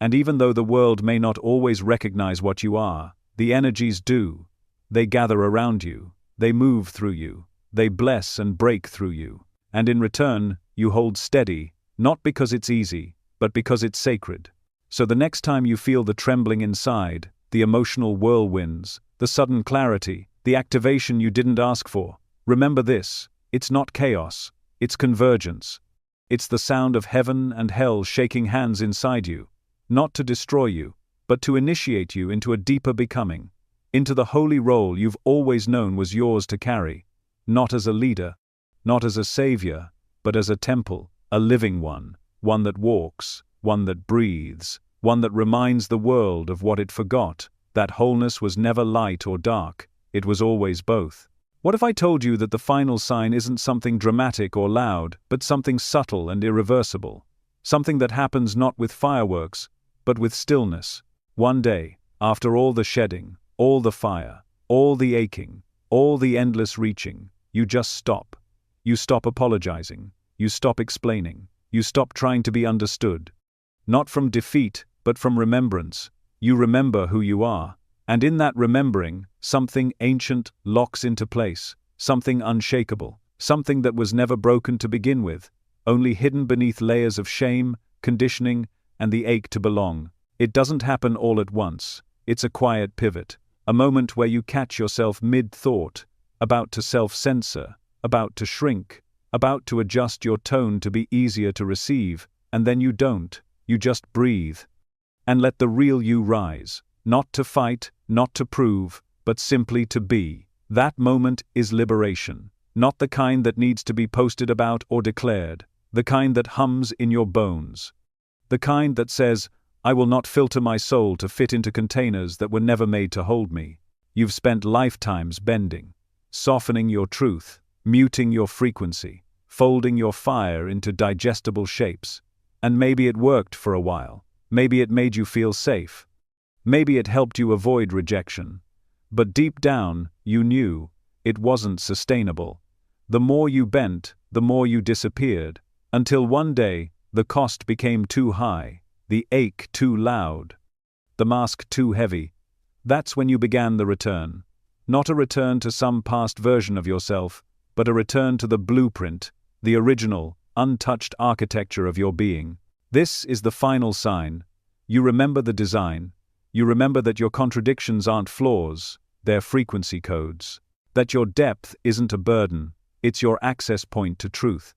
And even though the world may not always recognize what you are, the energies do. They gather around you. They move through you. They bless and break through you. And in return, you hold steady, not because it's easy, but because it's sacred. So the next time you feel the trembling inside, the emotional whirlwinds, the sudden clarity, the activation you didn't ask for, remember this: it's not chaos, it's convergence. It's the sound of heaven and hell shaking hands inside you, not to destroy you, but to initiate you into a deeper becoming, into the holy role you've always known was yours to carry, not as a leader, not as a savior, but as a temple, a living one that walks, one that breathes, one that reminds the world of what it forgot, that wholeness was never light or dark, it was always both. What if I told you that the final sign isn't something dramatic or loud, but something subtle and irreversible? Something that happens not with fireworks, but with stillness. One day, after all the shedding, all the fire, all the aching, all the endless reaching, you just stop. You stop apologizing. You stop explaining. You stop trying to be understood. Not from defeat, but from remembrance. You remember who you are. And in that remembering, something ancient locks into place, something unshakable, something that was never broken to begin with, only hidden beneath layers of shame, conditioning, and the ache to belong. It doesn't happen all at once. It's a quiet pivot, a moment where you catch yourself mid-thought, about to self-censor, about to shrink, about to adjust your tone to be easier to receive, and then you don't. You just breathe. And let the real you rise. Not to fight, not to prove, but simply to be. That moment is liberation. Not the kind that needs to be posted about or declared. The kind that hums in your bones. The kind that says, I will not filter my soul to fit into containers that were never made to hold me. You've spent lifetimes bending, softening your truth, muting your frequency, folding your fire into digestible shapes. And maybe it worked for a while. Maybe it made you feel safe. Maybe it helped you avoid rejection. But deep down, you knew it wasn't sustainable. The more you bent, the more you disappeared, until one day, the cost became too high, the ache too loud, the mask too heavy. That's when you began the return. Not a return to some past version of yourself, but a return to the blueprint, the original, untouched architecture of your being. This is the final sign. You remember the design. You remember that your contradictions aren't flaws, they're frequency codes. That your depth isn't a burden, it's your access point to truth.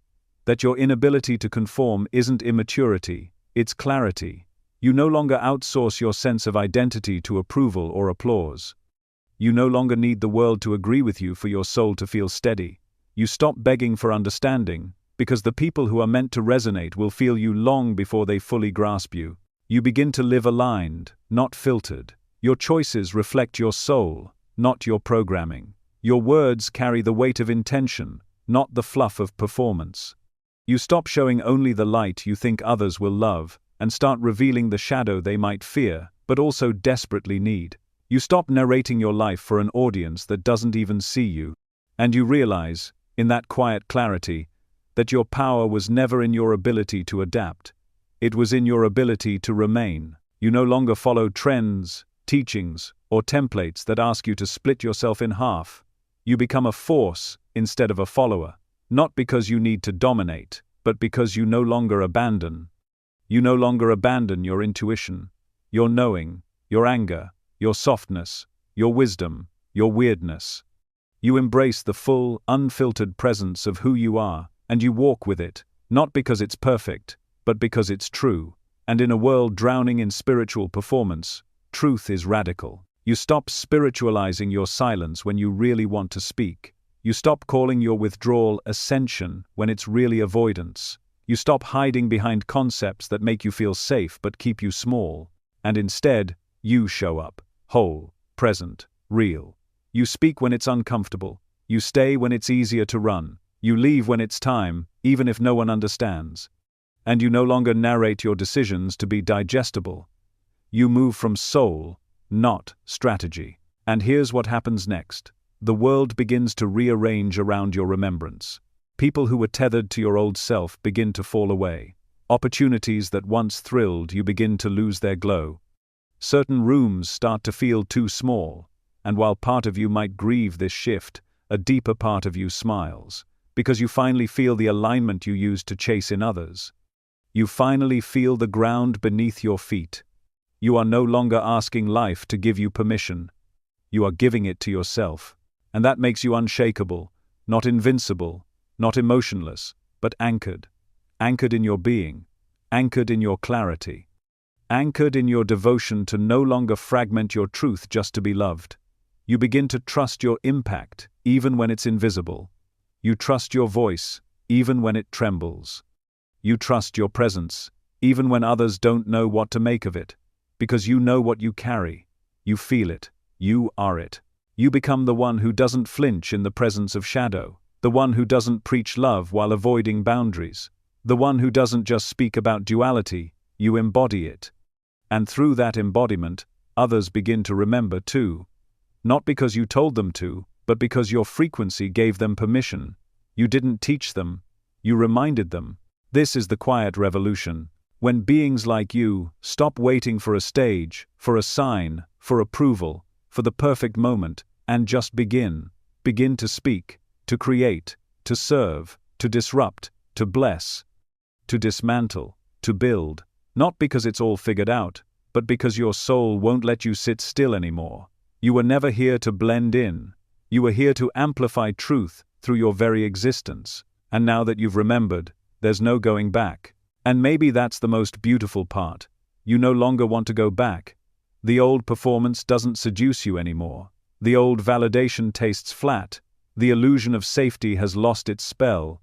That your inability to conform isn't immaturity, it's clarity. You no longer outsource your sense of identity to approval or applause. You no longer need the world to agree with you for your soul to feel steady. You stop begging for understanding, because the people who are meant to resonate will feel you long before they fully grasp you. You begin to live aligned, not filtered. Your choices reflect your soul, not your programming. Your words carry the weight of intention, not the fluff of performance. You stop showing only the light you think others will love, and start revealing the shadow they might fear, but also desperately need. You stop narrating your life for an audience that doesn't even see you. And you realize, in that quiet clarity, that your power was never in your ability to adapt. It was in your ability to remain. You no longer follow trends, teachings, or templates that ask you to split yourself in half. You become a force instead of a follower, not because you need to dominate, but because you no longer abandon. You no longer abandon your intuition, your knowing, your anger, your softness, your wisdom, your weirdness. You embrace the full, unfiltered presence of who you are, and you walk with it, not because it's perfect, but because it's true. And in a world drowning in spiritual performance, truth is radical. You stop spiritualizing your silence when you really want to speak. You stop calling your withdrawal ascension when it's really avoidance. You stop hiding behind concepts that make you feel safe but keep you small. And instead, you show up, whole, present, real. You speak when it's uncomfortable. You stay when it's easier to run. You leave when it's time, even if no one understands. And you no longer narrate your decisions to be digestible. You move from soul, not strategy. And here's what happens next. The world begins to rearrange around your remembrance. People who were tethered to your old self begin to fall away. Opportunities that once thrilled you begin to lose their glow. Certain rooms start to feel too small, and while part of you might grieve this shift, a deeper part of you smiles, because you finally feel the alignment you used to chase in others. You finally feel the ground beneath your feet. You are no longer asking life to give you permission. You are giving it to yourself. And that makes you unshakable, not invincible, not emotionless, but anchored. Anchored in your being. Anchored in your clarity. Anchored in your devotion to no longer fragment your truth just to be loved. You begin to trust your impact, even when it's invisible. You trust your voice, even when it trembles. You trust your presence, even when others don't know what to make of it. Because you know what you carry. You feel it. You are it. You become the one who doesn't flinch in the presence of shadow. The one who doesn't preach love while avoiding boundaries. The one who doesn't just speak about duality, you embody it. And through that embodiment, others begin to remember too. Not because you told them to, but because your frequency gave them permission. You didn't teach them. You reminded them. This is the quiet revolution. When beings like you stop waiting for a stage, for a sign, for approval, for the perfect moment, and just begin to speak, to create, to serve, to disrupt, to bless, to dismantle, to build, not because it's all figured out, but because your soul won't let you sit still anymore. You were never here to blend in. You were here to amplify truth through your very existence. And now that you've remembered, there's no going back. And maybe that's the most beautiful part. You no longer want to go back. The old performance doesn't seduce you anymore. The old validation tastes flat. The illusion of safety has lost its spell.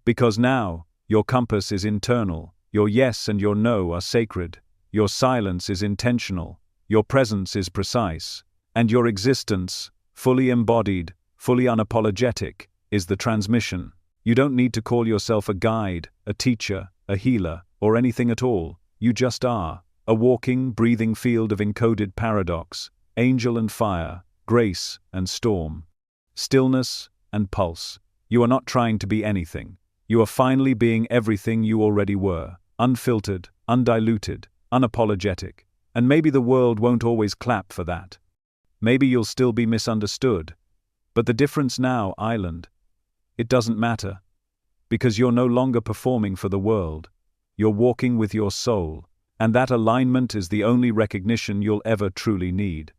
Because now, your compass is internal. Your yes and your no are sacred. Your silence is intentional. Your presence is precise. And your existence, fully embodied, fully unapologetic, is the transmission. You don't need to call yourself a guide, a teacher, a healer, or anything at all. You just are. A walking, breathing field of encoded paradox, angel and fire, grace and storm, stillness and pulse. You are not trying to be anything. You are finally being everything you already were, unfiltered, undiluted, unapologetic. And maybe the world won't always clap for that. Maybe you'll still be misunderstood. But the difference now, Island, it doesn't matter. Because you're no longer performing for the world. You're walking with your soul. And that alignment is the only recognition you'll ever truly need.